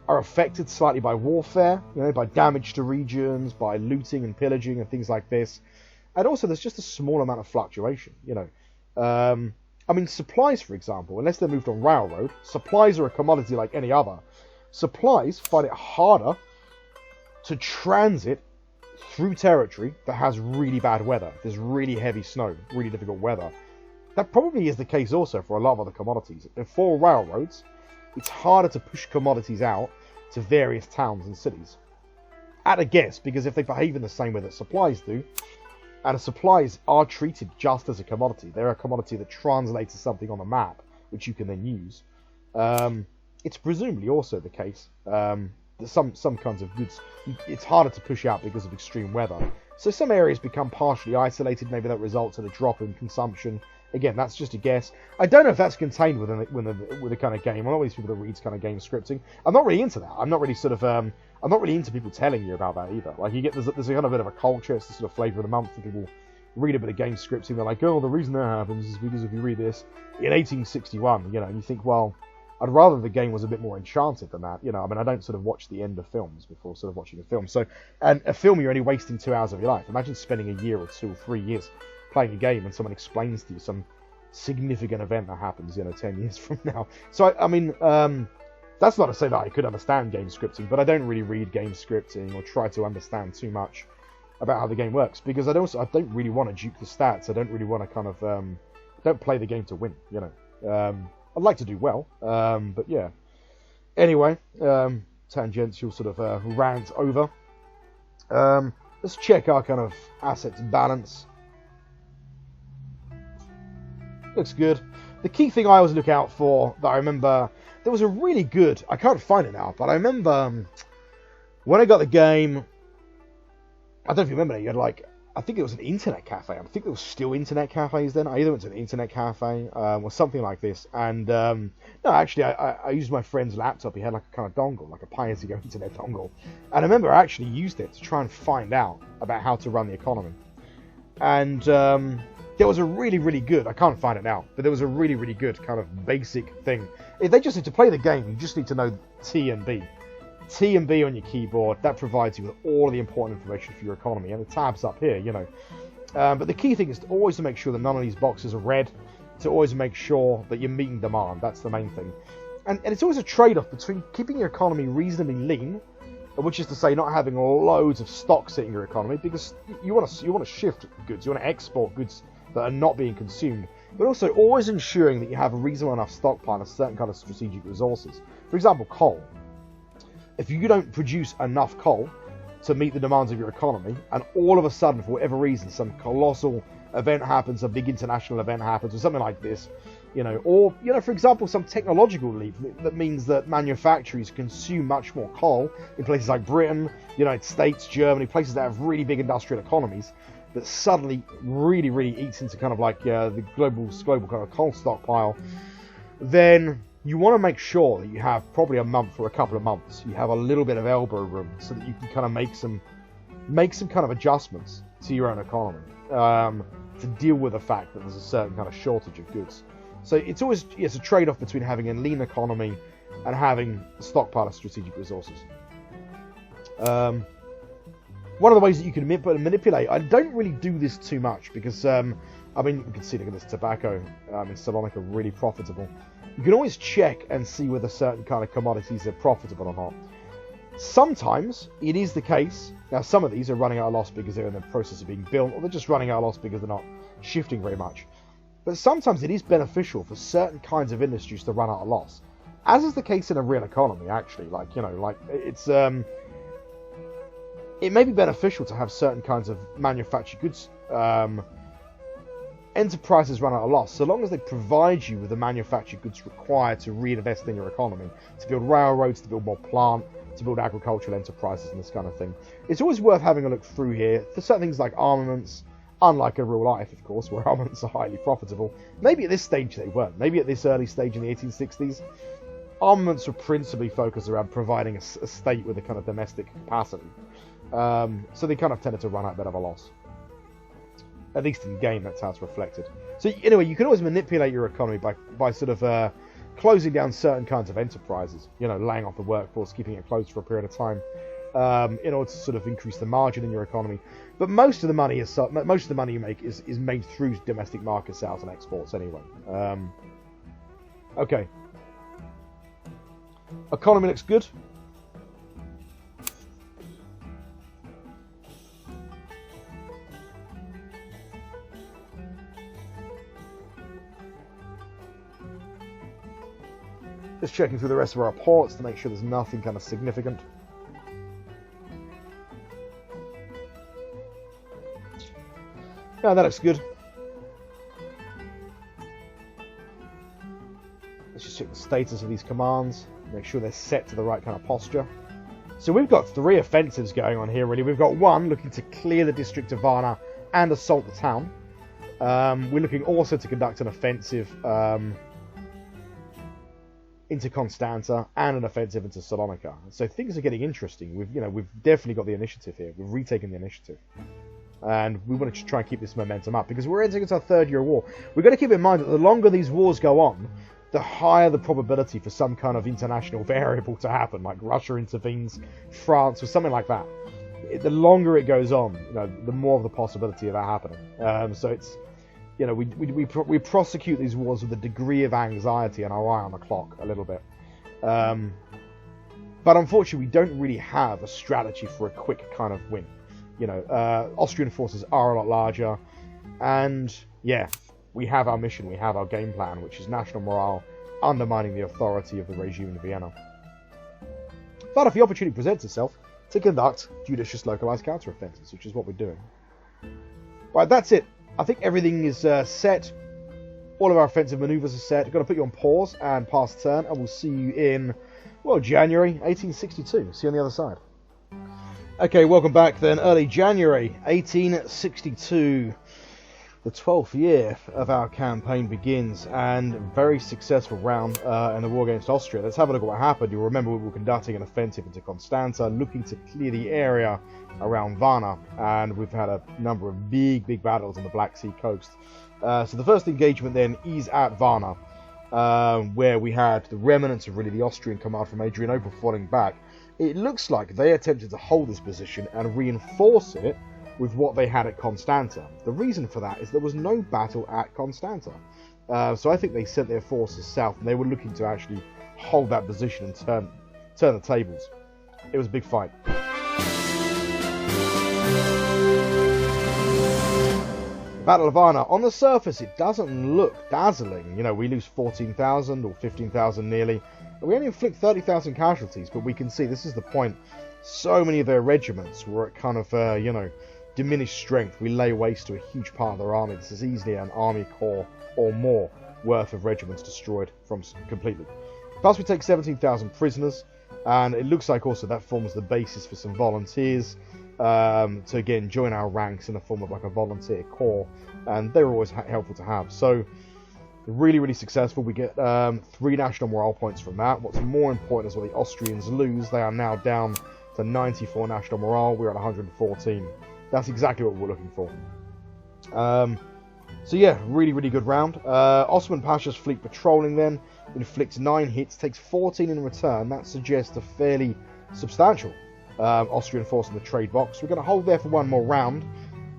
are affected slightly by warfare, by damage to regions, by looting and pillaging and things like this. And also, there's just a small amount of fluctuation, supplies, for example, unless they're moved on railroad, supplies are a commodity like any other. Supplies find it harder to transit through territory that has really bad weather. There's really heavy snow, really difficult weather. That probably is the case also for a lot of other commodities. For railroads, it's harder to push commodities out to various towns and cities. At a guess, because if they behave in the same way that supplies do, and supplies are treated just as a commodity, they're a commodity that translates to something on the map, which you can then use. It's presumably also the case that some kinds of goods, it's harder to push out because of extreme weather. So some areas become partially isolated. Maybe that results in a drop in consumption. Again, that's just a guess. I don't know if that's contained with a kind of game. I'm not one of these people that reads kind of game scripting. I'm not really into that. I'm not really I'm not really into people telling you about that either. Like there's a kind of bit of a culture. It's the sort of flavour of the month that people read a bit of game scripting. They're like, oh, the reason that happens is because if you read this in 1861, and you think, well, I'd rather the game was a bit more enchanted than that. I don't sort of watch the end of films before sort of watching a film. So, and a film, you're only wasting 2 hours of your life. Imagine spending a year or 2 or 3 years playing a game and someone explains to you some significant event that happens, 10 years from now. So, that's not to say that I could understand game scripting, but I don't really read game scripting or try to understand too much about how the game works, because I don't really want to juke the stats. I don't really want to kind of, don't play the game to win, I'd like to do well, but yeah. Anyway, tangential sort of rant over. Let's check our kind of assets balance. Looks good. The key thing I always look out for, that I remember, there was a really good, I can't find it now, but I remember when I got the game, I don't know if you remember, you had I think it was an internet cafe. I think there was still internet cafes then. I either went to an internet cafe or something like this. And no, actually, I used my friend's laptop. He had a kind of dongle, like a pay-as-you-go internet dongle. And I remember I actually used it to try and find out about how to run the economy. And there was a really, really good, I can't find it now, but there was a really, really good kind of basic thing. If they just need to play the game, you just need to know T and B. T and B on your keyboard, that provides you with all of the important information for your economy, and the tabs up here, But the key thing is always to make sure that none of these boxes are red, to always make sure that you're meeting demand. That's the main thing. And it's always a trade-off between keeping your economy reasonably lean, which is to say not having loads of stocks in your economy, because you want to shift goods, you want to export goods that are not being consumed, but also always ensuring that you have a reasonable enough stockpile of certain kind of strategic resources. For example, coal. If you don't produce enough coal to meet the demands of your economy, and all of a sudden, for whatever reason, some colossal event happens, a big international event happens, or something like this, or, for example, some technological leap that means that manufacturers consume much more coal in places like Britain, United States, Germany, places that have really big industrial economies, that suddenly really, really eats into kind of the global kind of coal stockpile, then you want to make sure that you have probably a month or a couple of months. You have a little bit of elbow room so that you can kind of make some kind of adjustments to your own economy to deal with the fact that there's a certain kind of shortage of goods. So it's a trade-off between having a lean economy and having a stockpile of strategic resources. One of the ways that you can manipulate, I don't really do this too much because, you can see, look at this tobacco in Salonika, really profitable. You can always check and see whether certain kind of commodities are profitable or not. Sometimes it is the case. Now, some of these are running out of loss because they're in the process of being built, or they're just running out of loss because they're not shifting very much. But sometimes it is beneficial for certain kinds of industries to run out of loss, as is the case in a real economy, actually. It's it may be beneficial to have certain kinds of manufactured goods enterprises run out of loss, so long as they provide you with the manufactured goods required to reinvest in your economy, to build railroads, to build more plant, to build agricultural enterprises and this kind of thing. It's always worth having a look through here for certain things like armaments, unlike in real life, of course, where armaments are highly profitable. Maybe at this stage they weren't. Maybe at this early stage in the 1860s, armaments were principally focused around providing a state with a kind of domestic capacity. So they kind of tended to run out a bit of a loss. At least in game, that's how it's reflected. So anyway, you can always manipulate your economy by sort of closing down certain kinds of enterprises. You know, laying off the workforce, keeping it closed for a period of time, in order to sort of increase the margin in your economy. But most of the money you make is made through domestic market sales and exports anyway. Okay. Economy looks good. Just checking through the rest of our reports to make sure there's nothing kind of significant. Yeah, that looks good. Let's just check the status of these commands. Make sure they're set to the right kind of posture. So we've got 3 offensives going on here, really. We've got one looking to clear the district of Varna and assault the town. We're looking also to conduct an offensive into Constanta and an offensive into Salonika. So things are getting interesting. We've definitely got the initiative here. We've retaken the initiative. And we want to try and keep this momentum up because we're entering into our 3rd year war. We've got to keep in mind that the longer these wars go on, the higher the probability for some kind of international variable to happen, like Russia intervenes, France, or something like that. The longer it goes on, the more of the possibility of that happening. So it's, we prosecute these wars with a degree of anxiety and our eye on the clock a little bit. But unfortunately, we don't really have a strategy for a quick kind of win. Austrian forces are a lot larger, and yeah, we have our mission, we have our game plan, which is national morale, undermining the authority of the regime in Vienna. But if the opportunity presents itself, to conduct judicious localized counter-offensives, which is what we're doing. Right, that's it. I think everything is set. All of our offensive maneuvers are set. I've got to put you on pause and pass turn, and we'll see you in, January 1862. See you on the other side. Okay, welcome back then. Early January 1862. The 12th year of our campaign begins, and a very successful round in the war against Austria. Let's have a look at what happened. You'll remember we were conducting an offensive into Constanta, looking to clear the area around Varna, and we've had a number of big battles on the Black Sea coast. So the first engagement then is at Varna, where we had the remnants of really the Austrian command from Adrianople falling back. It looks like they attempted to hold this position and reinforce it with what they had at Constanta. The reason for that is there was no battle at Constanta. So I think they sent their forces south, and they were looking to actually hold that position and turn the tables. It was a big fight. Battle of Varna. On the surface, it doesn't look dazzling. We lose 14,000 or 15,000 nearly. We only inflict 30,000 casualties, but we can see this is the point. So many of their regiments were at kind of, diminished strength. We lay waste to a huge part of their army. This is easily an army corps or more worth of regiments destroyed completely. Plus we take 17,000 prisoners, and it looks like also that forms the basis for some volunteers to again join our ranks in the form of like a volunteer corps, and they were always helpful to have. So really successful. We get 3 national morale points from that. What's more important is what the Austrians lose. They are now down to 94 national morale. We're at 114. That's exactly what we're looking for. So yeah, really good round. Osman Pasha's fleet patrolling then inflicts 9 hits, takes 14 in return. That suggests a fairly substantial Austrian force in the trade box. We're going to hold there for one more round,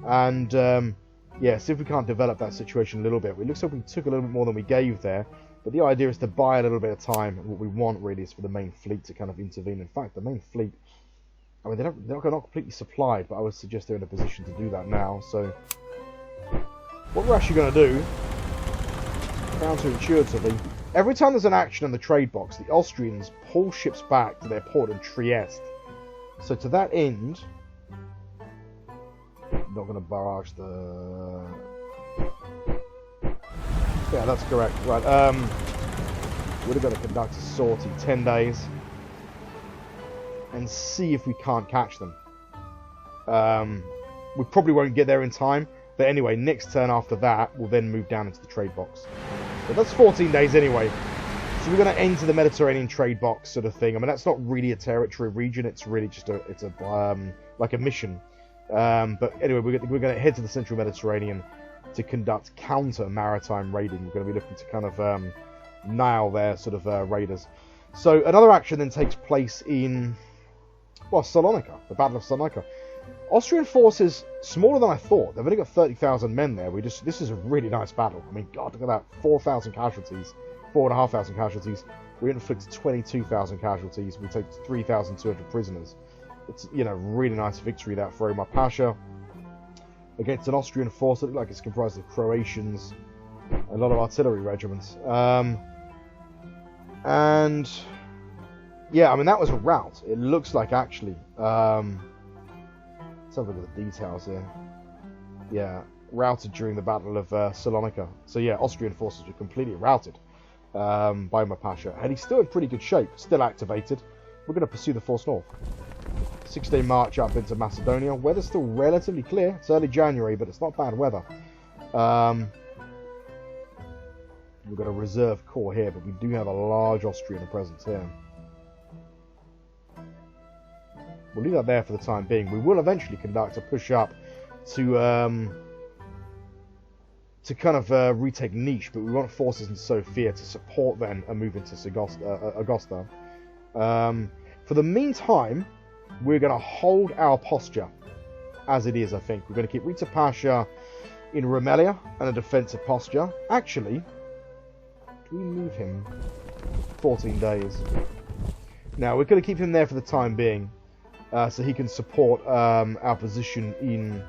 and see if we can't develop that situation a little bit. It looks like we took a little bit more than we gave there, but the idea is to buy a little bit of time, and what we want really is for the main fleet to kind of intervene. In fact, the main fleet, I mean, they're not completely supplied, but I would suggest they're in a position to do that now. So what we're actually going to do, counterintuitively, every time there's an action in the trade box, the Austrians pull ships back to their port in Trieste. So to that end, not going to barrage the... Yeah, that's correct. Right, we're going to conduct a sortie 10 days and see if we can't catch them. We probably won't get there in time, but anyway, next turn after that, we'll then move down into the trade box. But that's 14 days anyway, So we're going to enter the Mediterranean trade box sort of thing. I mean, that's not really a territory region. It's really just like a mission. But anyway, we're going to head to the central Mediterranean to conduct counter maritime raiding. We're going to be looking to kind of nail their sort of raiders. So another action then takes place in, well, Salonika, the Battle of Salonika. Austrian forces smaller than I thought. They've only got 30,000 men there. This is a really nice battle. I mean, God, look at that, 4,000 casualties, 4,500 casualties. We inflict 22,000 casualties. We take 3,200 prisoners. It's, you know, really nice victory that for Omar Pasha against an Austrian force that looks like it's comprised of Croatians, a lot of artillery regiments. And yeah, I mean, that was a rout. It looks like actually. Let's have a look at the details here. Yeah, routed during the Battle of Salonika. So yeah, Austrian forces were completely routed by Omar Pasha. And he's still in pretty good shape, still activated. We're going to pursue the force north. 6-day march up into Macedonia. Weather's still relatively clear. It's early January, but it's not bad weather. We've got a reserve corps here, but we do have a large Austrian presence here. We'll leave that there for the time being. We will eventually conduct a push up to kind of retake Niš, but we want forces in Sofia to support then a move into Agosta. For the meantime, we're going to hold our posture as it is, I think. We're going to keep Rita Pasha in Rumelia and a defensive posture. Actually, can we move him 14 days? Now, we're going to keep him there for the time being. So he can support our position in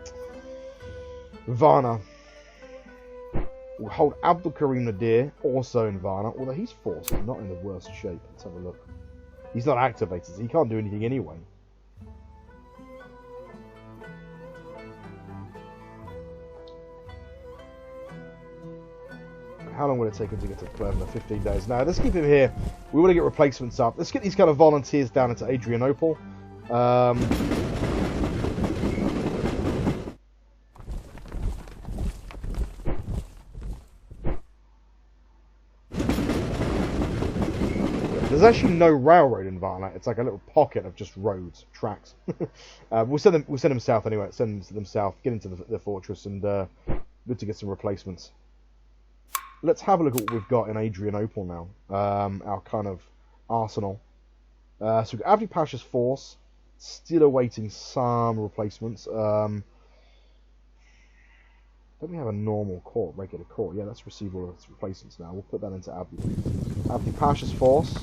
Varna. We'll hold Abdul Karim Nadir also in Varna, although his force is not in the worst shape. Let's have a look. He's not activated, so he can't do anything anyway. How long will it take him to get to Plevna? 15 days. Now, let's keep him here. We want to get replacements up. Let's get these kind of volunteers down into Adrianople. There's actually no railroad in Varna. It's like a little pocket of just roads, tracks. We'll send them south anyway. Send them south. Get into the fortress and good to get some replacements. Let's have a look at what we've got in Adrianople now. Our kind of arsenal. So we've got Avdi Pasha's force. Still awaiting some replacements. Don't we have a normal corps, regular corps? Yeah, let's receive all of its replacements now. We'll put that into Avdi Pasha's force.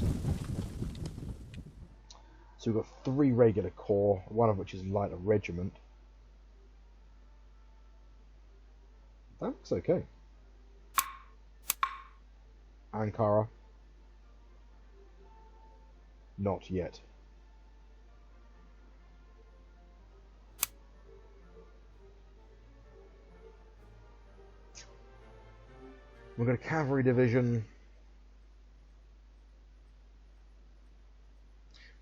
So we've got 3 regular corps, one of which is lighter regiment. That looks okay. Ankara. Not yet. We've got a cavalry division.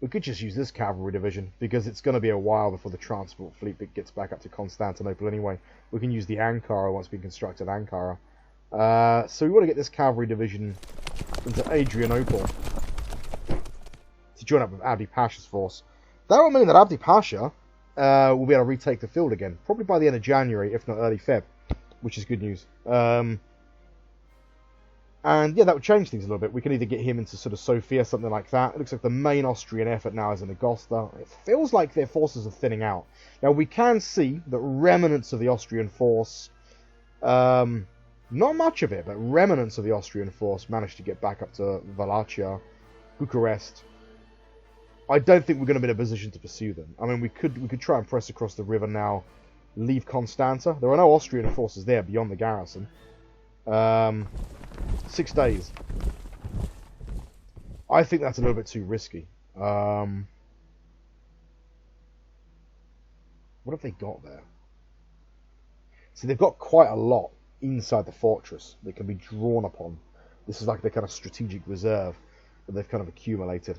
We could just use this cavalry division because it's going to be a while before the transport fleet gets back up to Constantinople anyway. We can use the Ankara once we construct an Ankara. So we want to get this cavalry division into Adrianople to join up with Abdi Pasha's force. That will mean that Abdi Pasha will be able to retake the field again, probably by the end of January, if not early Feb, which is good news. And yeah, that would change things a little bit. We can either get him into sort of Sofia, something like that. It looks like the main Austrian effort now is in Agosta. It feels like their forces are thinning out. Now, we can see that remnants of the Austrian force, not much of it, but remnants of the Austrian force managed to get back up to Wallachia, Bucharest. I don't think we're going to be in a position to pursue them. I mean, we could try and press across the river now, leave Constanta. There are no Austrian forces there beyond the garrison. 6 days. I think that's a little bit too risky. What have they got there? So they've got quite a lot inside the fortress that can be drawn upon. This is like their kind of strategic reserve that they've kind of accumulated.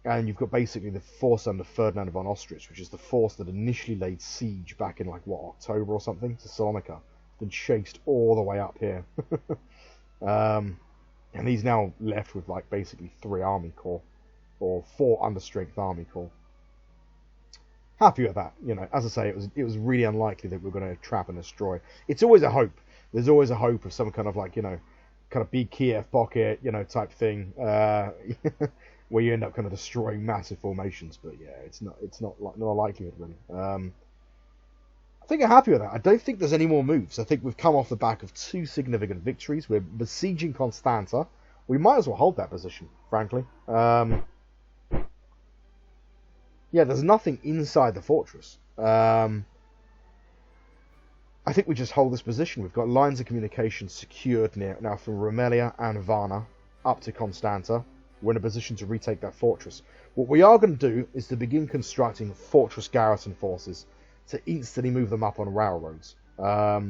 And you've got basically the force under Ferdinand von Austric, which is the force that initially laid siege back in like, what, October or something, to Salonika. Been chased all the way up here. And he's now left with like basically 3 army corps, or 4 understrength army corps. Happy with that, you know. As I say, it was really unlikely that we were going to trap and destroy. It's always a hope. There's always a hope of some kind of like, you know, kind of big Kiev pocket, you know, type thing, where you end up kind of destroying massive formations. But yeah, it's not a likelihood really. I think I'm happy with that. I don't think there's any more moves. I think we've come off the back of 2 significant victories. We're besieging Constanta. We might as well hold that position, frankly. Yeah, there's nothing inside the fortress. I think we just hold this position. We've got lines of communication secured now from Rumelia and Varna up to Constanta. We're in a position to retake that fortress. What we are going to do is to begin constructing fortress garrison forces to instantly move them up on railroads. But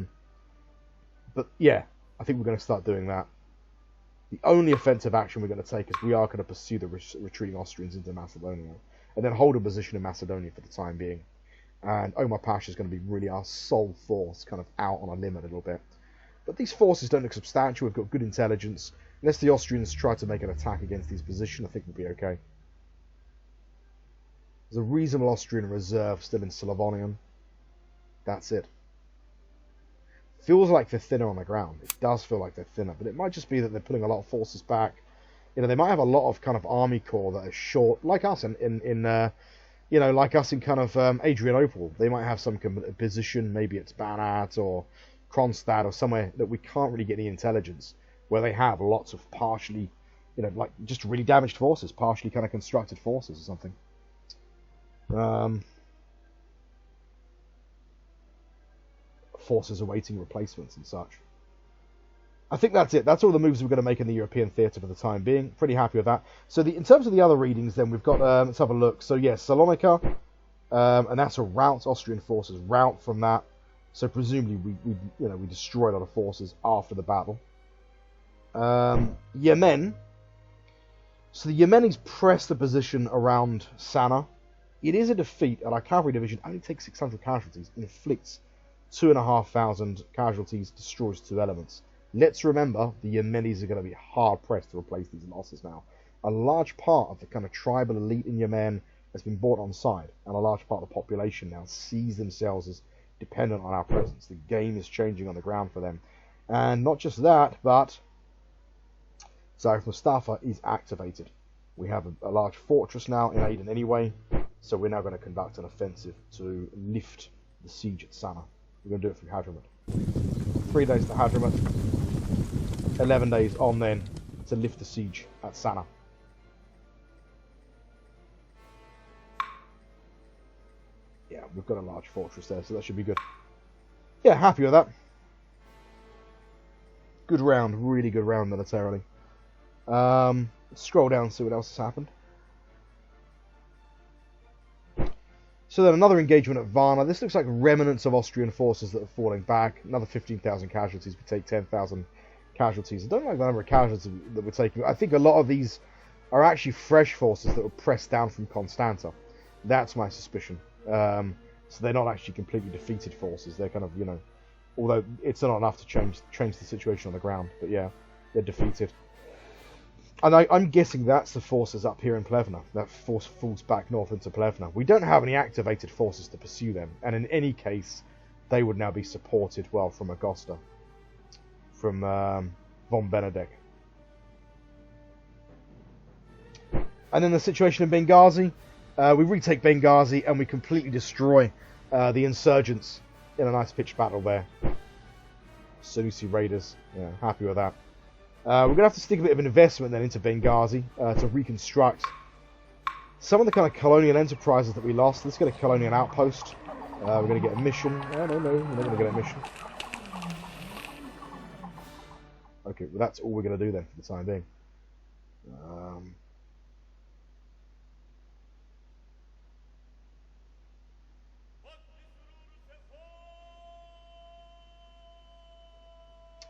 yeah, I think we're going to start doing that. The only offensive action we're going to take is we are going to pursue the retreating Austrians into Macedonia, and then hold a position in Macedonia for the time being. And Omar Pasha is going to be really our sole force, kind of out on a limb a little bit. But these forces don't look substantial. We've got good intelligence. Unless the Austrians try to make an attack against these positions, I think we'll be okay. There's a reasonable Austrian reserve still in Slavonian. That's it. Feels like they're thinner on the ground. It does feel like they're thinner, but it might just be that they're pulling a lot of forces back. You know, they might have a lot of kind of army corps that are short, like us you know, like us in kind of Adrianople. They might have some position, maybe it's Banat or Kronstadt or somewhere that we can't really get any intelligence, where they have lots of partially, you know, like just really damaged forces, partially kind of constructed forces or something. Forces awaiting replacements and such. I think that's it. That's all the moves we're going to make in the European theatre for the time being. Pretty happy with that. So in terms of the other readings, then we've got. Let's have a look. So yes, Salonika, and that's a rout. Austrian forces rout from that. So presumably we destroy a lot of forces after the battle. Yemen. So the Yemenis press the position around Sana. It is a defeat, and our cavalry division only takes 600 casualties, inflicts 2,500 casualties, destroys 2 elements. Let's remember, the Yemenis are going to be hard-pressed to replace these losses now. A large part of the kind of tribal elite in Yemen has been brought on side, and a large part of the population now sees themselves as dependent on our presence. The game is changing on the ground for them. And not just that, but Zarif Mustafa is activated. We have a large fortress now in Aden anyway, so we're now going to conduct an offensive to lift the siege at Sana. We're going to do it through Hadramaut. 3 days to Hadramaut, 11 days on then to lift the siege at Sana. Yeah, we've got a large fortress there, so that should be good. Yeah, happy with that. Good round, really good round militarily. Let's scroll down and see what else has happened. So then another engagement at Varna. This looks like remnants of Austrian forces that are falling back. Another 15,000 casualties. We take 10,000 casualties. I don't like the number of casualties that we're taking. I think a lot of these are actually fresh forces that were pressed down from Constanta. That's my suspicion. So they're not actually completely defeated forces. They're kind of, you know, although it's not enough to change the situation on the ground. But yeah, they're defeated. And I'm guessing that's the forces up here in Plevna. That force falls back north into Plevna. We don't have any activated forces to pursue them. And in any case, they would now be supported, well, from Agosta. From von Benedek. And then the situation in Benghazi. We retake Benghazi and we completely destroy the insurgents in a nice pitched battle there. Senussi Raiders. Yeah, happy with that. We're going to have to stick a bit of an investment then into Benghazi to reconstruct some of the kind of colonial enterprises that we lost. Let's get a colonial outpost. We're going to get a mission. Oh, no, we're not going to get a mission. Okay, well that's all we're going to do then for the time being.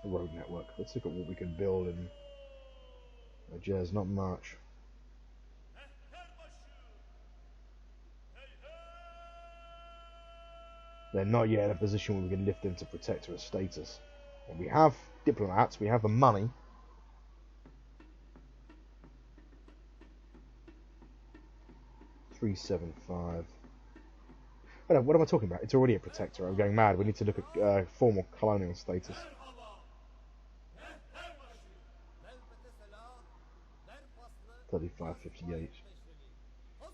A road network. Let's look at what we can build in Ajaz. Not much. They're not yet in a position where we can lift them to protectorate status. And we have diplomats, we have the money. 375. Oh no, what am I talking about? It's already a protector. I'm going mad. We need to look at formal colonial status. $35.58.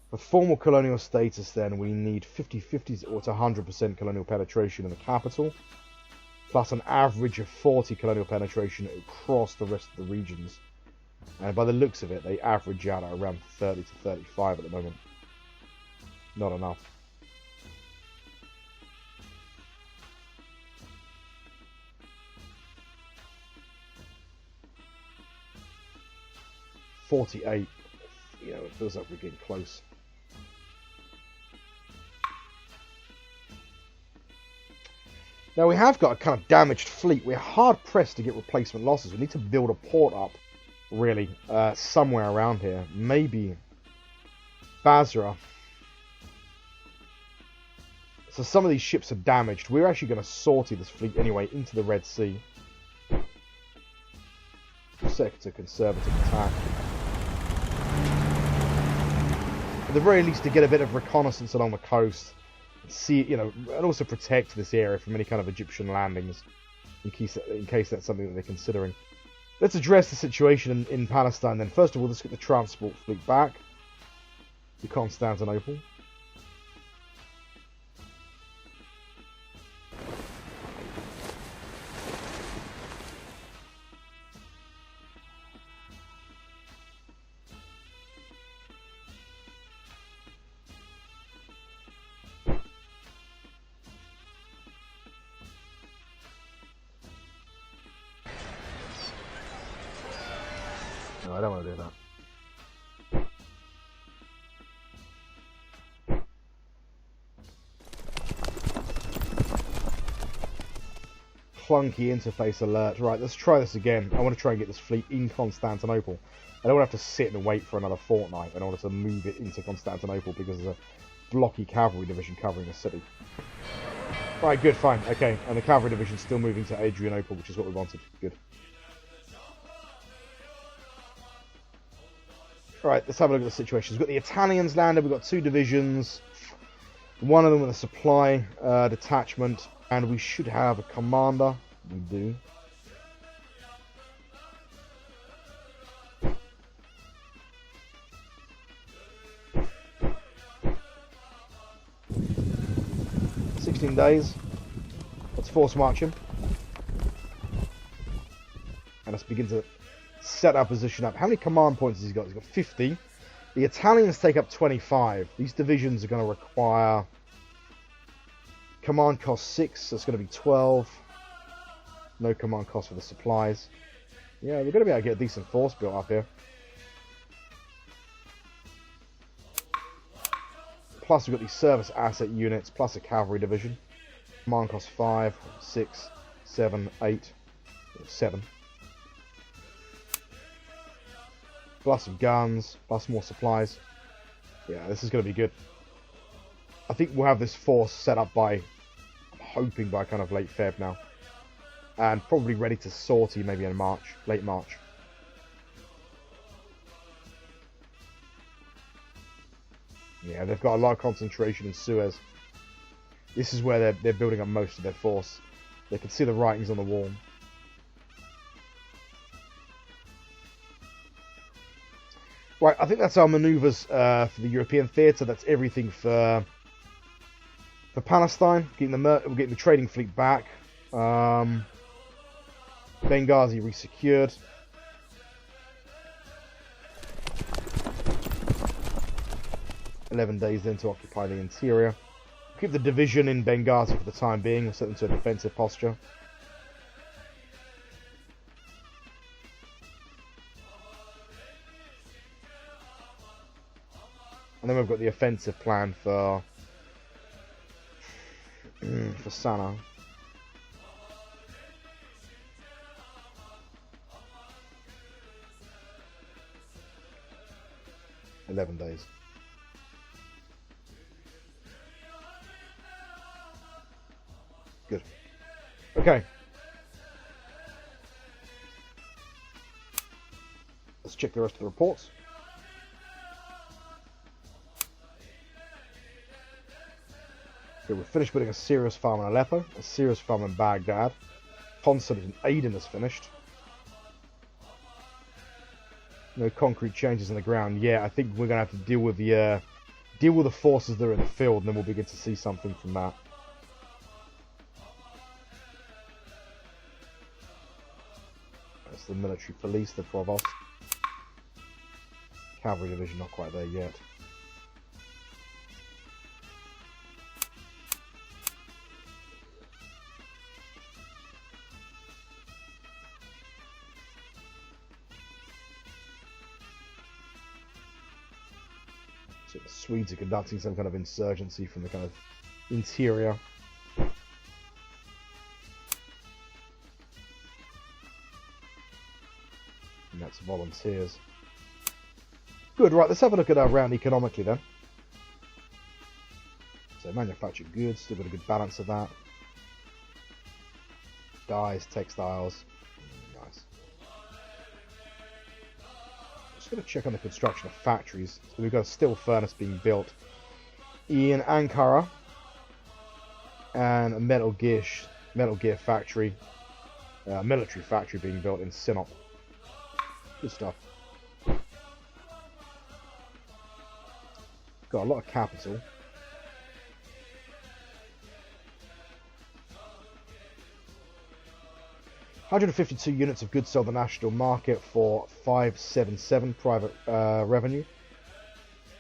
For formal colonial status, then, we need 50-50 or to 100% colonial penetration in the capital, plus an average of 40 colonial penetration across the rest of the regions. And by the looks of it, they average out at around 30 to 35 at the moment. Not enough. $48. You know, it feels like we're getting close. Now we have got a kind of damaged fleet. We're hard pressed to get replacement losses. We need to build a port up, really, somewhere around here. Maybe Basra. So some of these ships are damaged. We're actually going to sortie this fleet anyway into the Red Sea. Sector conservative attack. At the very least, to get a bit of reconnaissance along the coast. See, you know, and also protect this area from any kind of Egyptian landings, in case that's something that they're considering. Let's address the situation in Palestine then. First of all, let's get the transport fleet back to Constantinople. No, I don't want to do that. Clunky interface alert. Right, let's try this again. I want to try and get this fleet in Constantinople. I don't want to have to sit and wait for another fortnight in order to move it into Constantinople because there's a blocky cavalry division covering the city. Right, good, fine. Okay, and the cavalry division's still moving to Adrianople, which is what we wanted. Good. Right, let's have a look at the situation. We've got the Italians landed. We've got 2 divisions. One of them with a supply detachment. And we should have a commander. We do. days. Let's force march him. And let's begin to set our position up. How many command points has he got? He's got 50. The Italians take up 25. These divisions are going to require command cost 6, so it's going to be 12. No command cost for the supplies. Yeah, we're going to be able to get a decent force built up here. Plus we've got these service asset units, plus a cavalry division. Command cost 5, 6, 7, 8, 7. Plus some guns, plus more supplies. Yeah, this is going to be good. I think we'll have this force set up by, I'm hoping by kind of late Feb now. And probably ready to sortie maybe in March, late March. Yeah, they've got a lot of concentration in Suez. This is where they're building up most of their force. They can see the writings on the wall. Right, I think that's our manoeuvres for the European theatre. That's everything for Palestine. We're getting the trading fleet back. Benghazi resecured. $11 days then to occupy the interior. Keep the division in Benghazi for the time being. We'll set them to a defensive posture. And then we've got the offensive plan for Sana'a. $11 days. Good. Okay. Let's check the rest of the reports. Okay, we've finished building a serious farm in Aleppo, a serious farm in Baghdad. Consulate in Aden is finished. No concrete changes in the ground. Yeah, I think we're gonna have to deal with the forces that are in the field, and then we'll begin to see something from that. That's the military police, the provost. Cavalry division not quite there yet. So the Swedes are conducting some kind of insurgency from the kind of interior. And that's volunteers. Good, right, let's have a look at our round economically then. So manufactured goods, still got a good balance of that. Dyes, textiles. Nice. Just going to check on the construction of factories. So we've got a steel furnace being built in Ankara. And a metal gear factory, military factory being built in Sinop. Good stuff. Got a lot of capital. $152 units of goods sold on the national market for 577 private revenue.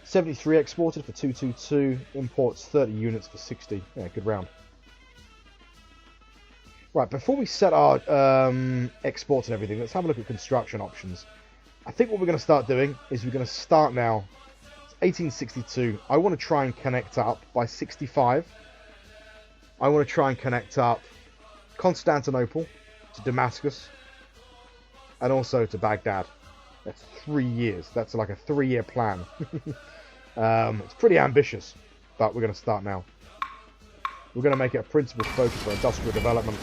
73 exported for 222. Imports 30 units for 60. Yeah, good round. Right, before we set our exports and everything, let's have a look at construction options. I think what we're going to start doing is we're going to start now. It's 1862. I want to try and connect up by 65. I want to try and connect up Constantinople to Damascus and also to Baghdad. That's 3 years. That's like a 3-year plan. It's pretty ambitious, but we're going to start now. We're going to make it a principal focus for industrial development.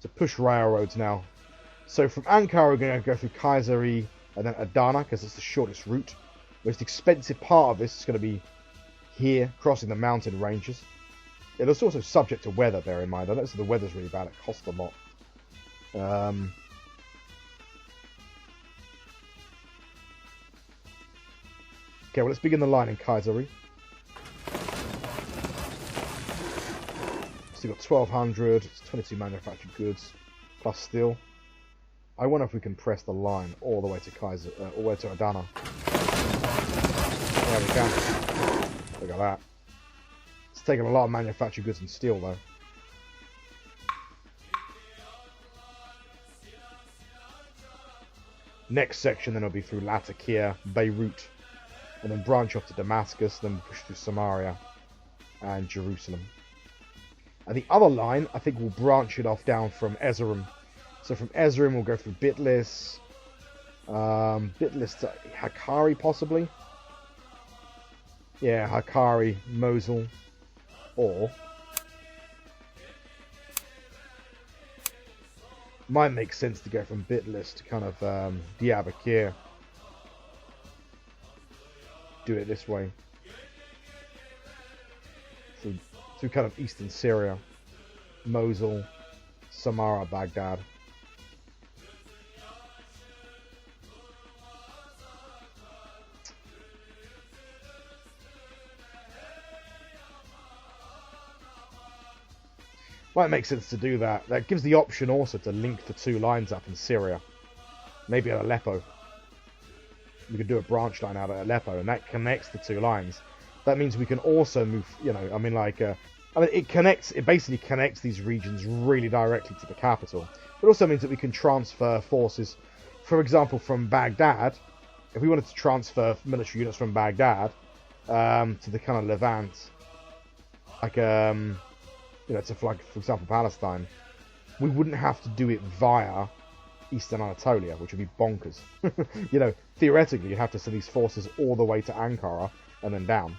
To push railroads now. So from Ankara we're going to go through Kayseri and then Adana because it's the shortest route. The most expensive part of this is going to be here, crossing the mountain ranges. It is also subject to weather, bear in mind. I don't say the weather's really bad, it costs a lot. Okay, well let's begin the line in Kayseri. So you've got 1200, it's 22 manufactured goods, plus steel. I wonder if we can press the line all the way to all the way to Adana. There we can. Look at that. It's taking a lot of manufactured goods and steel though. Next section then will be through Latakia, Beirut, and then branch off to Damascus, then push through Samaria and Jerusalem. And the other line, I think we'll branch it off down from Erzurum. So from Erzurum we'll go through Bitlis to Hakkari possibly. Yeah, Hakkari, Mosul, or might make sense to go from Bitlis to kind of Diyarbakir. Do it this way. Through kind of eastern Syria, Mosul, Samarra, Baghdad. Might make sense to do that. That gives the option also to link the two lines up in Syria. Maybe at Aleppo. We could do a branch line out at Aleppo, and that connects the two lines. That means we can also move, you know, it basically connects these regions really directly to the capital. It also means that we can transfer forces, for example, from Baghdad. If we wanted to transfer military units from Baghdad to the kind of Levant, like you know, to, like, for example, Palestine, we wouldn't have to do it via Eastern Anatolia, which would be bonkers. You know, theoretically, you have to send these forces all the way to Ankara and then down.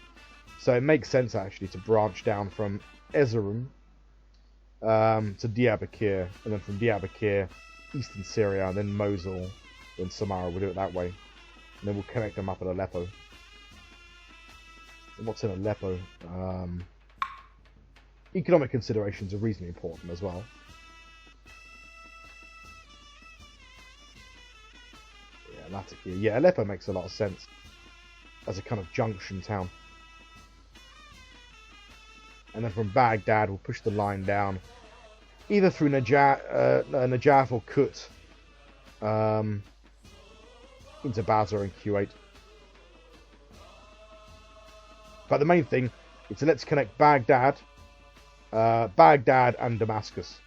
So it makes sense, actually, to branch down from Erzurum to Diyarbakir, and then from Diyarbakir, Eastern Syria, and then Mosul, then Samarra. We'll do it that way. And then we'll connect them up at Aleppo. what's in Aleppo. Economic considerations are reasonably important as well. Yeah, Latakia. Yeah, Aleppo makes a lot of sense as a kind of junction town. And then from Baghdad, we'll push the line down, either through Najaf or Kut, into Basra and Kuwait. But the main thing is to let's connect Baghdad and Damascus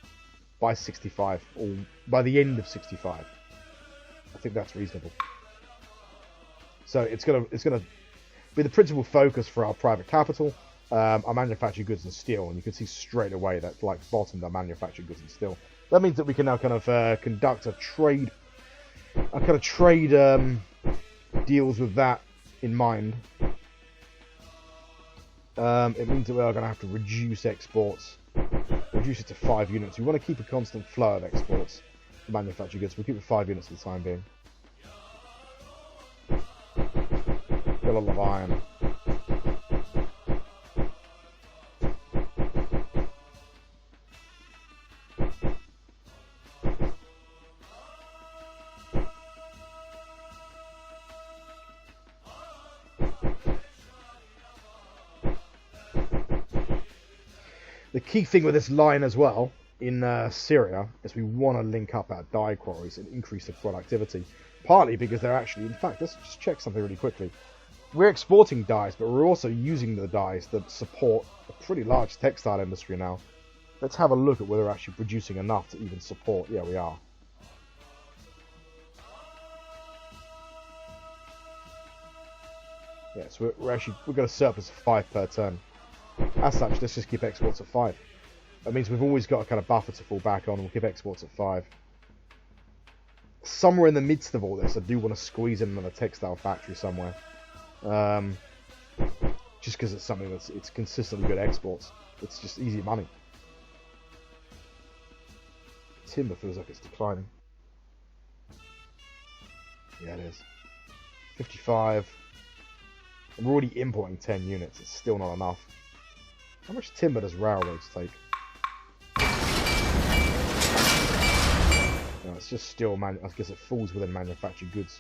by 65, or by the end of 65. I think that's reasonable. So it's gonna be the principal focus for our private capital. Our manufactured goods and steel, and you can see straight away that like bottomed our manufactured goods and steel. That means that we can now kind of conduct a trade deals with that in mind. It means that we are going to have to reduce exports, reduce it to 5 units. We want to keep a constant flow of exports for manufactured goods. We'll keep it 5 units for the time being. Got a lot of iron. The key thing with this line as well in Syria is we want to link up our dye quarries and increase the productivity. Partly because they're actually, in fact, let's just check something really quickly. We're exporting dyes, but we're also using the dyes that support a pretty large textile industry now. Let's have a look at whether we're actually producing enough to even support. Yeah, we are. Yeah, so we've got a surplus of 5 per turn. As such, let's just keep exports at 5. That means we've always got a kind of buffer to fall back on. We'll keep exports at 5. Somewhere in the midst of all this, I do want to squeeze in another textile factory somewhere. Just because it's something it's consistently good exports. It's just easy money. Timber feels like it's declining. Yeah, it is. 55. And we're already importing 10 units. It's still not enough. How much timber does railroads take? No, it's just still I guess it falls within manufactured goods.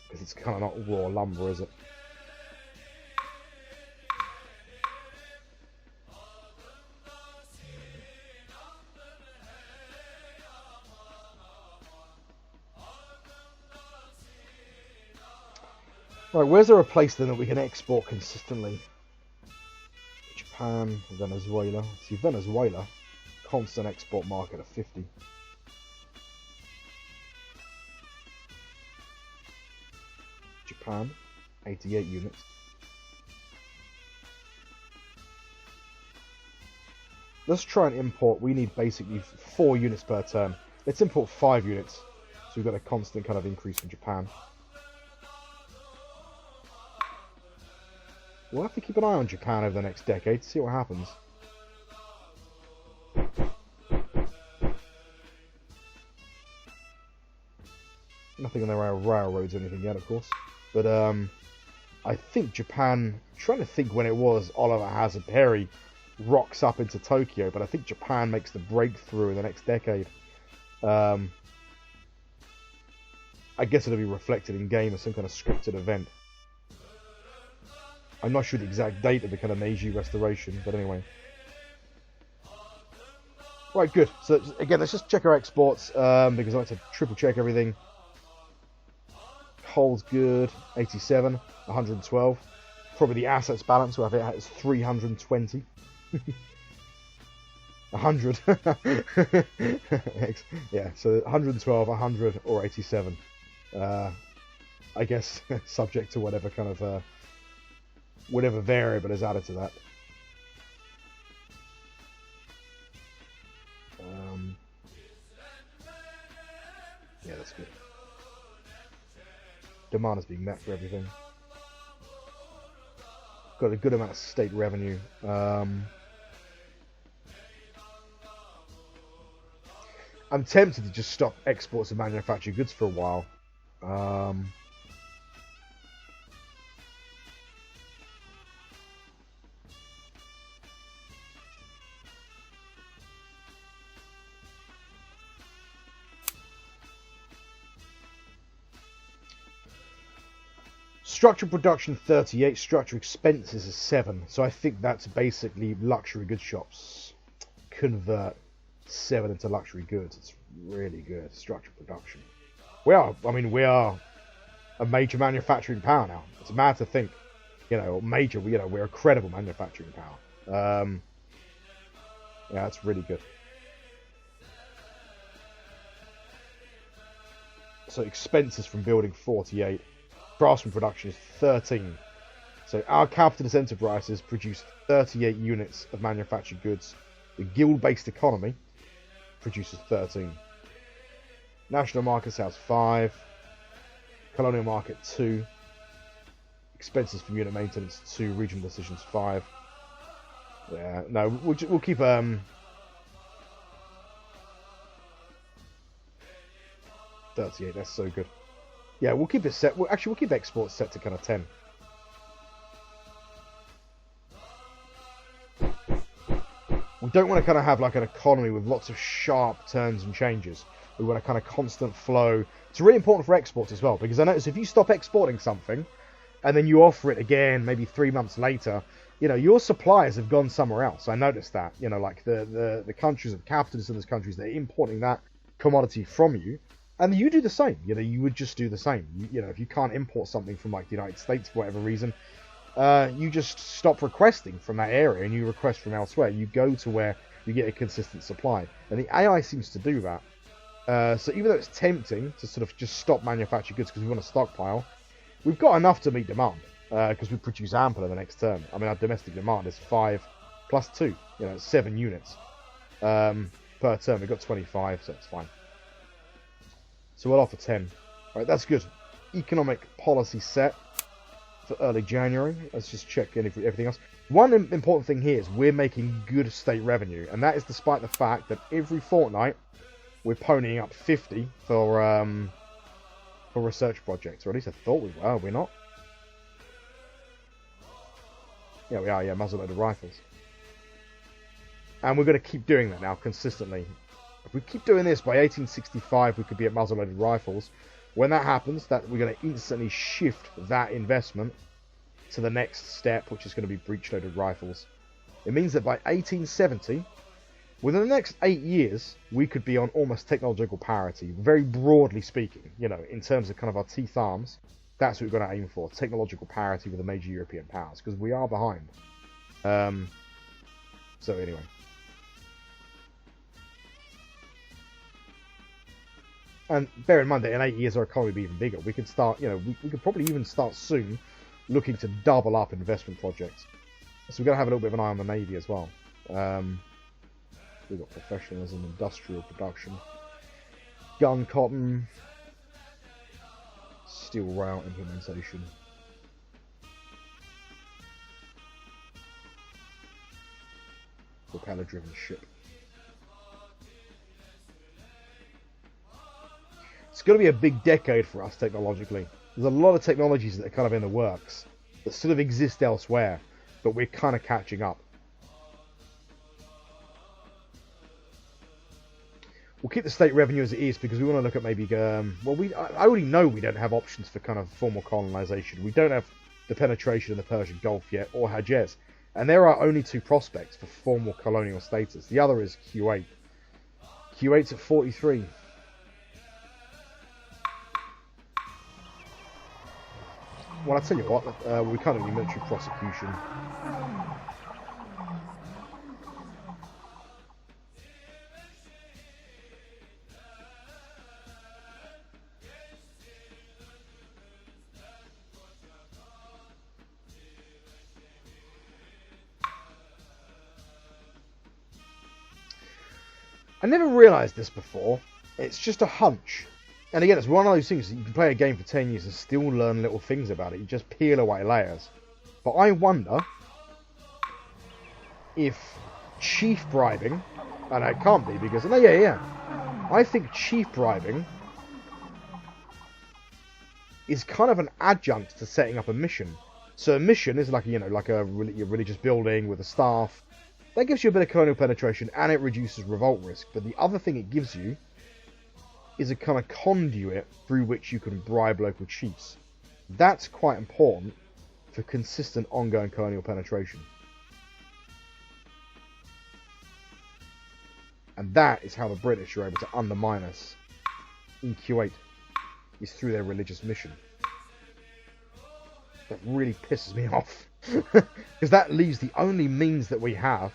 Because it's kind of not raw lumber, is it? Right, where's there a place then that we can export consistently? Japan, Venezuela. See, Venezuela, constant export market of 50. Japan, 88 units. Let's try and import. We need basically 4 units per turn. Let's import 5 units. So we've got a constant kind of increase from Japan. We'll have to keep an eye on Japan over the next decade to see what happens. Nothing on the railroads or anything yet, of course. But I think Japan, I'm trying to think when it was Oliver Hazard Perry rocks up into Tokyo, but I think Japan makes the breakthrough in the next decade. I guess it'll be reflected in game as some kind of scripted event. I'm not sure the exact date of the kind of Meiji restoration, but anyway. Right, good. So again, let's just check our exports, because I like to triple check everything. Coal's good, 87, 112. Probably the assets balance we'll have it is 320. 100. Yeah, so 112, 100, or 87. I guess subject to whatever kind of whatever variable is added to that. Yeah, that's good. Demand is being met for everything. Got a good amount of state revenue. I'm tempted to just stop exports of manufactured goods for a while. Structure production 38, structure expenses is 7. So I think that's basically luxury goods shops convert 7 into luxury goods. It's really good. Structure production. We are a major manufacturing power now. It's mad to think, we're a credible manufacturing power. Yeah, it's really good. So expenses from building 48. Craftsman production is 13. So our capitalist enterprises produce 38 units of manufactured goods. The guild-based economy produces 13. National markets has 5. Colonial market 2. Expenses from unit maintenance 2. Regional decisions 5. Yeah, no, we'll keep 38. That's so good. Yeah, we'll keep it set. We'll keep exports set to kind of 10. We don't want to kind of have like an economy with lots of sharp turns and changes. We want a kind of constant flow. It's really important for exports as well, because I notice if you stop exporting something and then you offer it again maybe 3 months later, your suppliers have gone somewhere else. I noticed that, like the countries of capitalists in those countries, they're importing that commodity from you. And you do the same, you would just do the same. If you can't import something from like the United States for whatever reason, you just stop requesting from that area and you request from elsewhere. You go to where you get a consistent supply. And the AI seems to do that. So even though it's tempting to sort of just stop manufactured goods because we want to stockpile, we've got enough to meet demand because we produce ample in the next term. I mean, our domestic demand is 5 plus 2, 7 units per term. We've got 25, so it's fine. So we'll offer 10. Right, that's good. Economic policy set for early January. Let's just check in everything else. One important thing here is we're making good state revenue, and that is despite the fact that every fortnight we're ponying up 50 for research projects, or at least I thought we were. We're not. Yeah, we are. Yeah, muzzle-loaded rifles, and we're going to keep doing that now consistently. If we keep doing this, by 1865 we could be at muzzle-loaded rifles. When that happens, we're going to instantly shift that investment to the next step, which is going to be breech-loaded rifles. It means that by 1870, within the next 8 years, we could be on almost technological parity, very broadly speaking. In terms of kind of our teeth arms, that's what we're going to aim for, technological parity with the major European powers, because we are behind. So anyway. And bear in mind that in 8 years our economy will be even bigger. We could start, we could probably even start soon looking to double up investment projects. So we've got to have a little bit of an eye on the Navy as well. We've got professionalism, industrial production, gun cotton, steel rail implementation. Propeller-driven ship. It's going to be a big decade for us technologically. There's a lot of technologies that are kind of in the works that sort of exist elsewhere, but we're kind of catching up. We'll keep the state revenue as it is because we want to look at maybe, I already know we don't have options for kind of formal colonization. We don't have the penetration of the Persian Gulf yet or Hejaz. And there are only 2 prospects for formal colonial status. The other is Kuwait. Kuwait's at 43. Well, I'll tell you what, we can't do military prosecution. I never realised this before. It's just a hunch. And again, it's one of those things that you can play a game for 10 years and still learn little things about it. You just peel away layers. But I wonder if chief bribing... Oh, no, it can't be because... No, yeah. I think chief bribing is kind of an adjunct to setting up a mission. So a mission is like, like a religious building with a staff. That gives you a bit of colonial penetration and it reduces revolt risk. But the other thing it gives you is a kind of conduit through which you can bribe local chiefs. That's quite important for consistent ongoing colonial penetration. And that is how the British are able to undermine us in Kuwait, is through their religious mission. That really pisses me off. Because that leaves the only means that we have,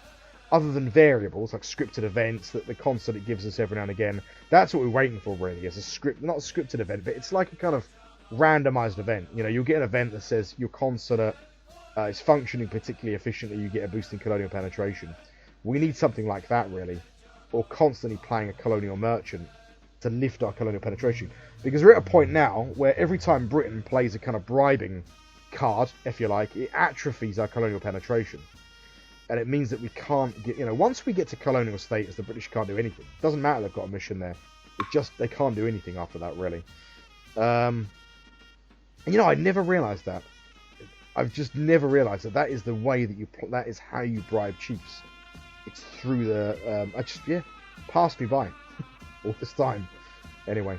other than variables, like scripted events that the consulate gives us every now and again. That's what we're waiting for, really, as a script, not a scripted event, but it's like a kind of randomized event. You know, you'll get an event that says your consulate is functioning particularly efficiently, you get a boost in colonial penetration. We need something like that, really, or constantly playing a colonial merchant to lift our colonial penetration. Because we're at a point now where every time Britain plays a kind of bribing card, if you like, it atrophies our colonial penetration. And it means that we can't get, you know, once we get to colonial status, the British can't do anything. It doesn't matter they've got a mission there. They can't do anything after that, really. And, you know, I never realised that. I've just never realised that is the way that that is how you bribe chiefs. It's through the, passed me by all this time. Anyway.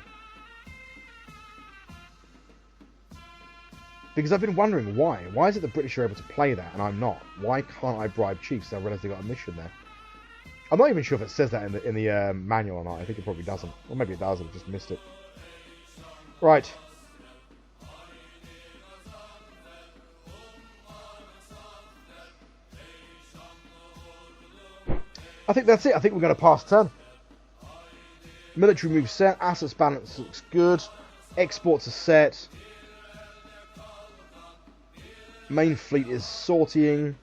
Because I've been wondering why. Why is it the British are able to play that and I'm not? Why can't I bribe chiefs? I realise they've got a mission there. I'm not even sure if it says that in the manual or not. I think it probably doesn't. Or maybe it does, I've just missed it. Right. I think that's it. I think we're going to pass turn. Military move set. Assets balance looks good. Exports are set. Main fleet is sortying.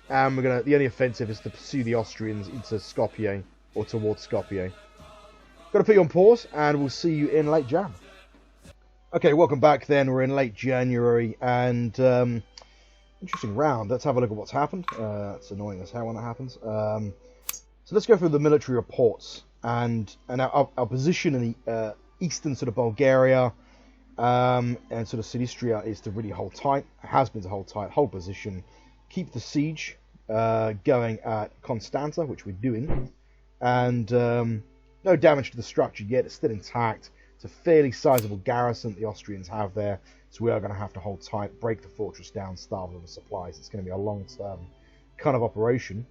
And the only offensive is to pursue the Austrians into Skopje, or towards Skopje. Got to put you on pause, and we'll see you in late Jan. Okay, welcome back then. We're in late January, and interesting round. Let's have a look at what's happened. It's annoying as hell when that happens. So let's go through the military reports, and our position in the eastern sort of Bulgaria, and sort of Silistria is to really hold tight. It has been to hold tight, hold position, keep the siege going at Constanta, which we're doing, and no damage to the structure yet. It's still intact. It's a fairly sizable garrison the Austrians have there, so we are going to have to hold tight, break the fortress down, starve them of supplies. It's going to be a long-term kind of operation.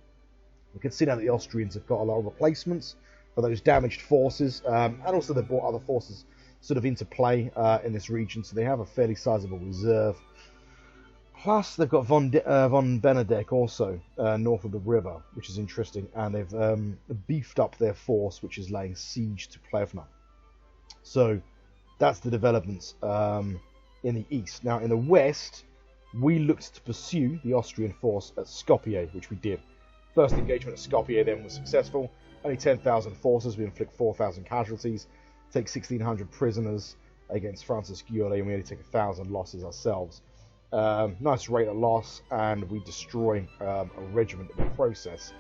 We can see now that the Austrians have got a lot of replacements for those damaged forces, and also they've brought other forces sort of into play in this region, so they have a fairly sizable reserve. Plus, they've got von Benedek also north of the river, which is interesting, and they've beefed up their force, which is laying siege to Plevna. So that's the developments in the east. Now, in the west, we looked to pursue the Austrian force at Skopje, which we did. First engagement at Skopje then was successful. Only 10,000 forces. We inflict 4,000 casualties. Take 1,600 prisoners against Francis Gueule, and we only take 1,000 losses ourselves. Nice rate of loss, and we destroy a regiment in the process.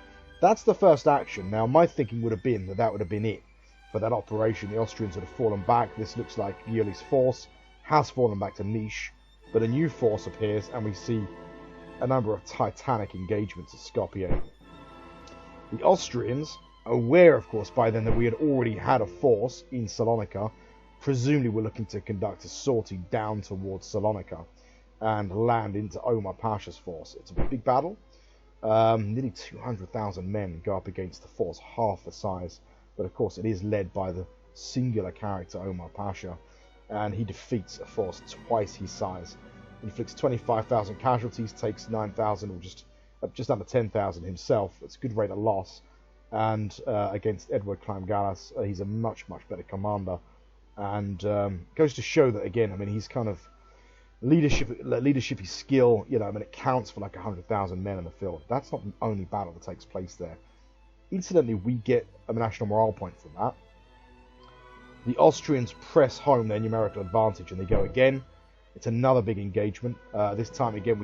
That's the first action. Now, my thinking would have been that would have been it for that operation. The Austrians would have fallen back. This looks like Gueule's force has fallen back to Niš, but a new force appears, and we see a number of titanic engagements at Skopje. The Austrians, aware, of course, by then that we had already had a force in Salonika, presumably were looking to conduct a sortie down towards Salonika and land into Omar Pasha's force. It's a big battle. Nearly 200,000 men go up against a force half the size, but of course it is led by the singular character Omar Pasha, and he defeats a force twice his size, inflicts 25,000 casualties, takes 9,000 or just under 10,000 himself. It's a good rate of loss, and against Edward Kleingalas, he's a much better commander, and goes to show that again. I mean, he's kind of leadership skill, you know, I mean, it counts for like 100,000 men in the field. That's not the only battle that takes place there. Incidentally, we get a national morale point from that. The Austrians press home their numerical advantage, and they go again. It's another big engagement. This time again,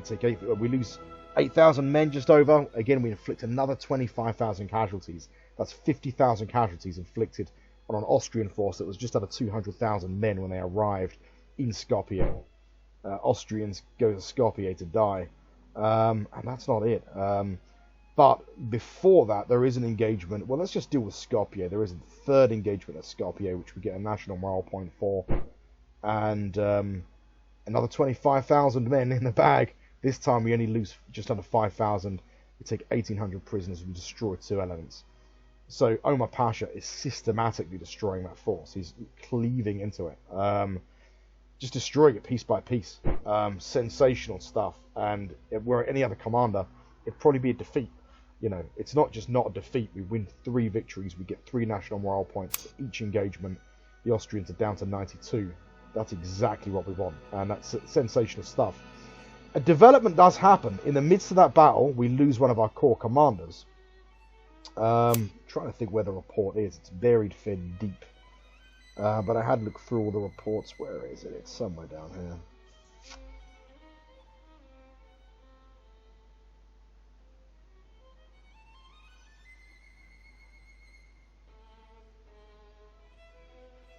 we lose 8,000 men just over. Again, we inflict another 25,000 casualties. That's 50,000 casualties inflicted on an Austrian force that was just under 200,000 men when they arrived in Skopje. Austrians go to Skopje to die, and that's not it. But before that, there is an engagement. Well, let's just deal with Skopje. There is a third engagement at Skopje, which we get a national morale point for, and Another 25,000 men in the bag. This time we only lose just under 5,000. We take 1,800 prisoners and destroy 2 elements. So Omar Pasha is systematically destroying that force. He's cleaving into it. Just destroying it piece by piece. Sensational stuff. And if we're any other commander, it'd probably be a defeat. You know, it's not just not a defeat. We win 3 victories. We get 3 national morale points for each engagement. The Austrians are down to 92. That's exactly what we want. And that's sensational stuff. A development does happen. In the midst of that battle, we lose one of our core commanders. Trying to think where the report is. It's buried fairly deep. But I had looked through all the reports. Where is it? It's somewhere down here.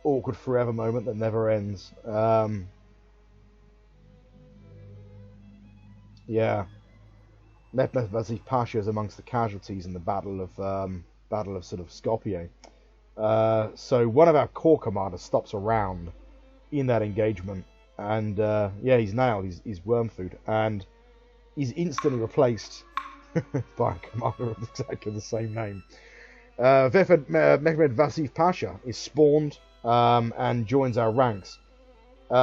Awkward forever moment that never ends. Yeah. Mehmed Vasif Pasha is amongst the casualties in the battle of sort of Skopje. So one of our core commanders stops around in that engagement, and yeah, he's nailed. He's worm food, and he's instantly replaced by a commander of exactly the same name. Mehmed Vasif Pasha is spawned and joins our ranks.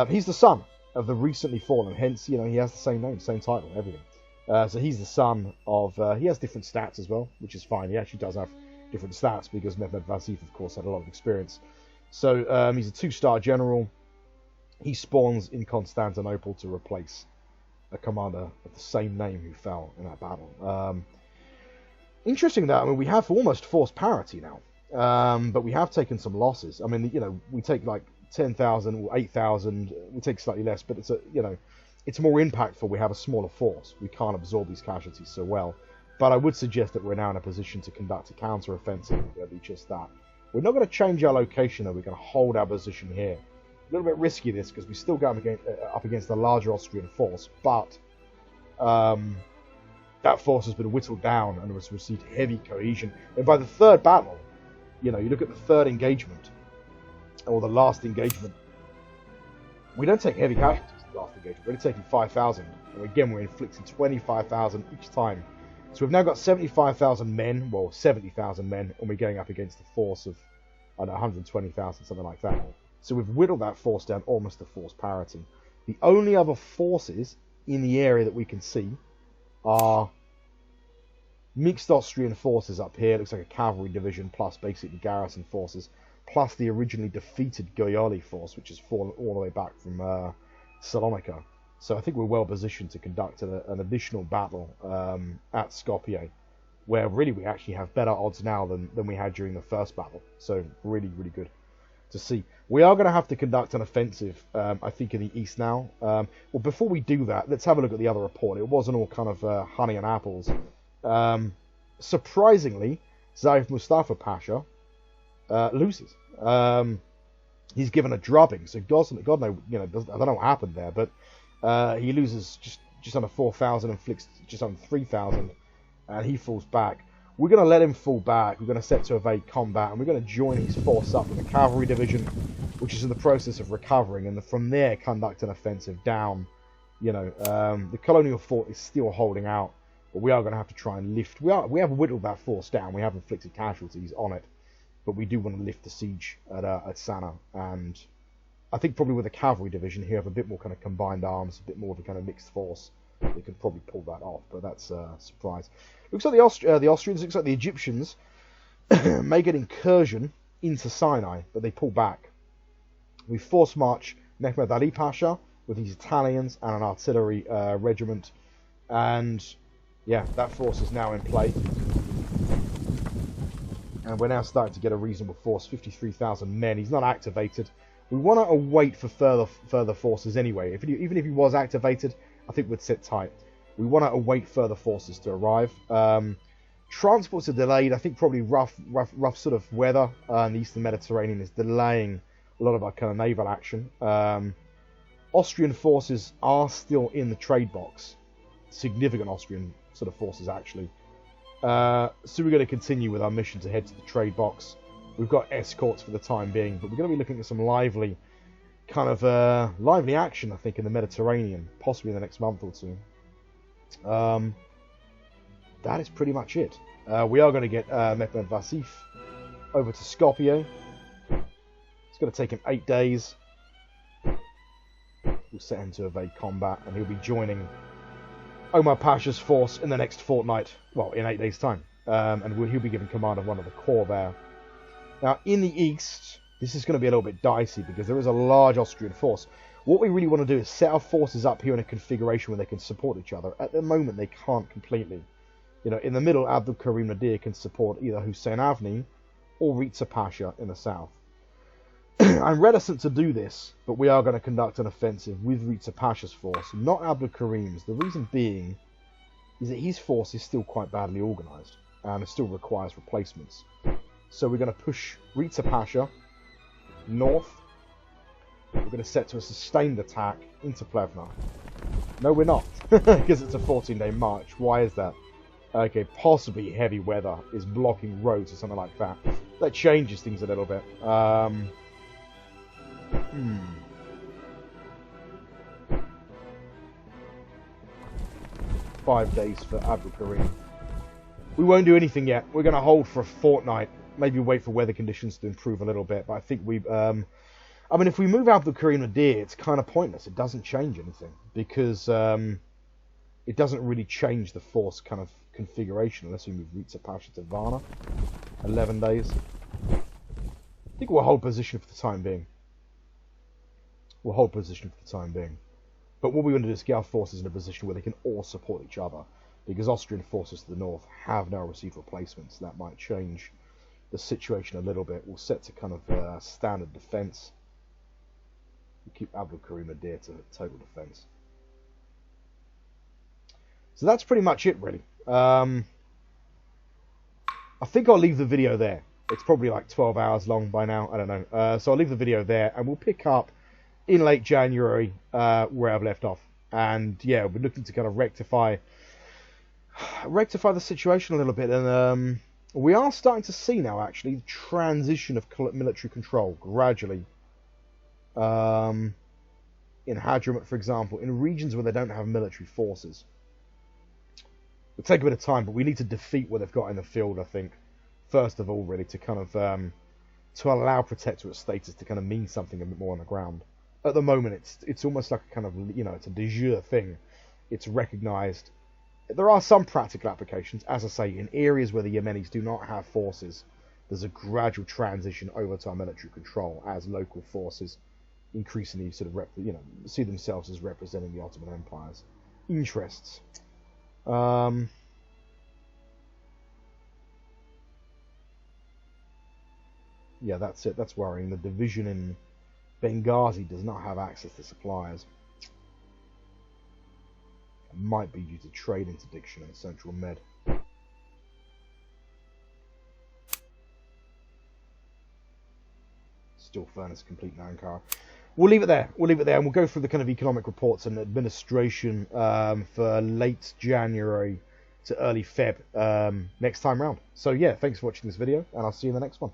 He's the son of the recently fallen, hence, you know, he has the same name, same title, everything. So he's the son of, he has different stats as well, which is fine. He actually does have different stats because Mehmed Vasif, of course, had a lot of experience. So he's a 2-star general. He spawns in Constantinople to replace a commander of the same name who fell in that battle. Interesting that, I mean, we have almost force parity now, but we have taken some losses. I mean, you know, we take like 10,000 or 8,000. We take slightly less, but it's a, you know, it's more impactful. We have a smaller force. We can't absorb these casualties so well. But I would suggest that we're now in a position to conduct a counter-offensive. We'll do just that. We're not going to change our location, though. We're going to hold our position here. A little bit risky, this, because we still go up against a larger Austrian force. But that force has been whittled down and has received heavy cohesion. And by the 3rd battle, you know, you look at the 3rd engagement, or the last engagement, we don't take heavy casualties in the last engagement. We're only taking 5,000. And again, we're inflicting 25,000 each time. So we've now got 75,000 men, well, 70,000 men, and we're going up against a force of, I don't know, 120,000, something like that. So we've whittled that force down almost to force parity. The only other forces in the area that we can see are mixed Austrian forces up here. It looks like a cavalry division plus basically garrison forces, plus the originally defeated Goyoli force, which has fallen all the way back from Salonika. So I think we're well positioned to conduct an additional battle at Skopje, where really we actually have better odds now than we had during the first battle. So really, really good to see. We are going to have to conduct an offensive, I think, in the east now. Well, before we do that, let's have a look at the other report. It wasn't all kind of honey and apples. Surprisingly, Zaif Mustafa Pasha loses. He's given a drubbing, so God knows, you know, I don't know what happened there, but he loses just under 4,000, inflicts just under 3,000, and he falls back. We're going to let him fall back. We're going to set to evade combat, and we're going to join his force up with a cavalry division, which is in the process of recovering, and from there conduct an offensive down. You know, the colonial fort is still holding out, but we are going to have to try and lift. We have whittled that force down. We have inflicted casualties on it, but we do want to lift the siege at Sana, and I think probably with a cavalry division here, have a bit more kind of combined arms, a bit more of a kind of mixed force. They could probably pull that off, but that's a surprise. Looks like the Austrians, looks like the Egyptians make an incursion into Sinai, but they pull back. We force march Mehmed Ali Pasha with his Italians and an artillery regiment, and yeah, that force is now in play. And we're now starting to get a reasonable force, 53,000 men. He's not activated. We want to await for further forces anyway. Even if he was activated, I think we'd sit tight. We want to await further forces to arrive. Transports are delayed. I think probably rough sort of weather in the Eastern Mediterranean is delaying a lot of our kind of naval action. Austrian forces are still in the trade box. Significant Austrian sort of forces, actually. So we're going to continue with our mission to head to the trade box. We've got escorts for the time being, but we're going to be looking at some lively kind of lively action, I think, in the Mediterranean, possibly in the next month or two. That is pretty much it. We are going to get Mehmed Vasif over to Skopje. It's going to take him 8 days. We'll set him to evade combat, and he'll be joining Omar Pasha's force in the next fortnight. Well, in 8 days' time. And he'll be given command of one of the corps there. Now, in the east, this is going to be a little bit dicey because there is a large Austrian force. What we really want to do is set our forces up here in a configuration where they can support each other. At the moment, they can't completely. You know, in the middle, Abdul Karim Nadir can support either Hussein Avni or Riza Pasha in the south. I'm reticent to do this, but we are going to conduct an offensive with Riza Pasha's force, not Abdul Karim's. The reason being is that his force is still quite badly organised and it still requires replacements. So we're going to push Riza Pasha north. We're going to set to a sustained attack into Plevna. No, we're not, because it's a 14-day march. Why is that? Okay, possibly heavy weather is blocking roads or something like that. That changes things a little bit. 5 days for Abdul Karim. We won't do anything yet. We're going to hold for a fortnight. Maybe wait for weather conditions to improve a little bit. But I think we... I mean, if we move Abdul Karim Nadir, it's kind of pointless. It doesn't change anything. Because it doesn't really change the force kind of configuration unless we move Riza Pasha to Varna. 11 days. I think we'll hold position for the time being. We'll hold position for the time being. But what we want to do is get our forces in a position where they can all support each other. Because Austrian forces to the north have now received replacements. That might change the situation a little bit. We'll set to kind of standard defence. We'll keep Abdul Karim Nadir to total defence. So that's pretty much it, really. I think I'll leave the video there. It's probably like 12 hours long by now. I don't know. So I'll leave the video there, and we'll pick up in late January where I've left off. And yeah, we're looking to kind of rectify the situation a little bit. And we are starting to see now, actually, the transition of military control gradually. In Hadramaut, for example, in regions where they don't have military forces. It'll take a bit of time, but we need to defeat what they've got in the field, I think. First of all, really, to kind of to allow protectorate status to kind of mean something a bit more on the ground. At the moment, it's almost like a kind of, you know, it's a de jure thing. It's recognised. There are some practical applications, as I say, in areas where the Yemenis do not have forces. There's a gradual transition over to our military control as local forces increasingly sort of see themselves as representing the Ottoman Empire's interests. Yeah, that's it. That's worrying. The division in Benghazi does not have access to supplies. It might be due to trade interdiction in Central Med. Still furnace complete in Ankara. We'll leave it there. And we'll go through the kind of economic reports and administration for late January to early Feb next time round. So yeah, thanks for watching this video, and I'll see you in the next one.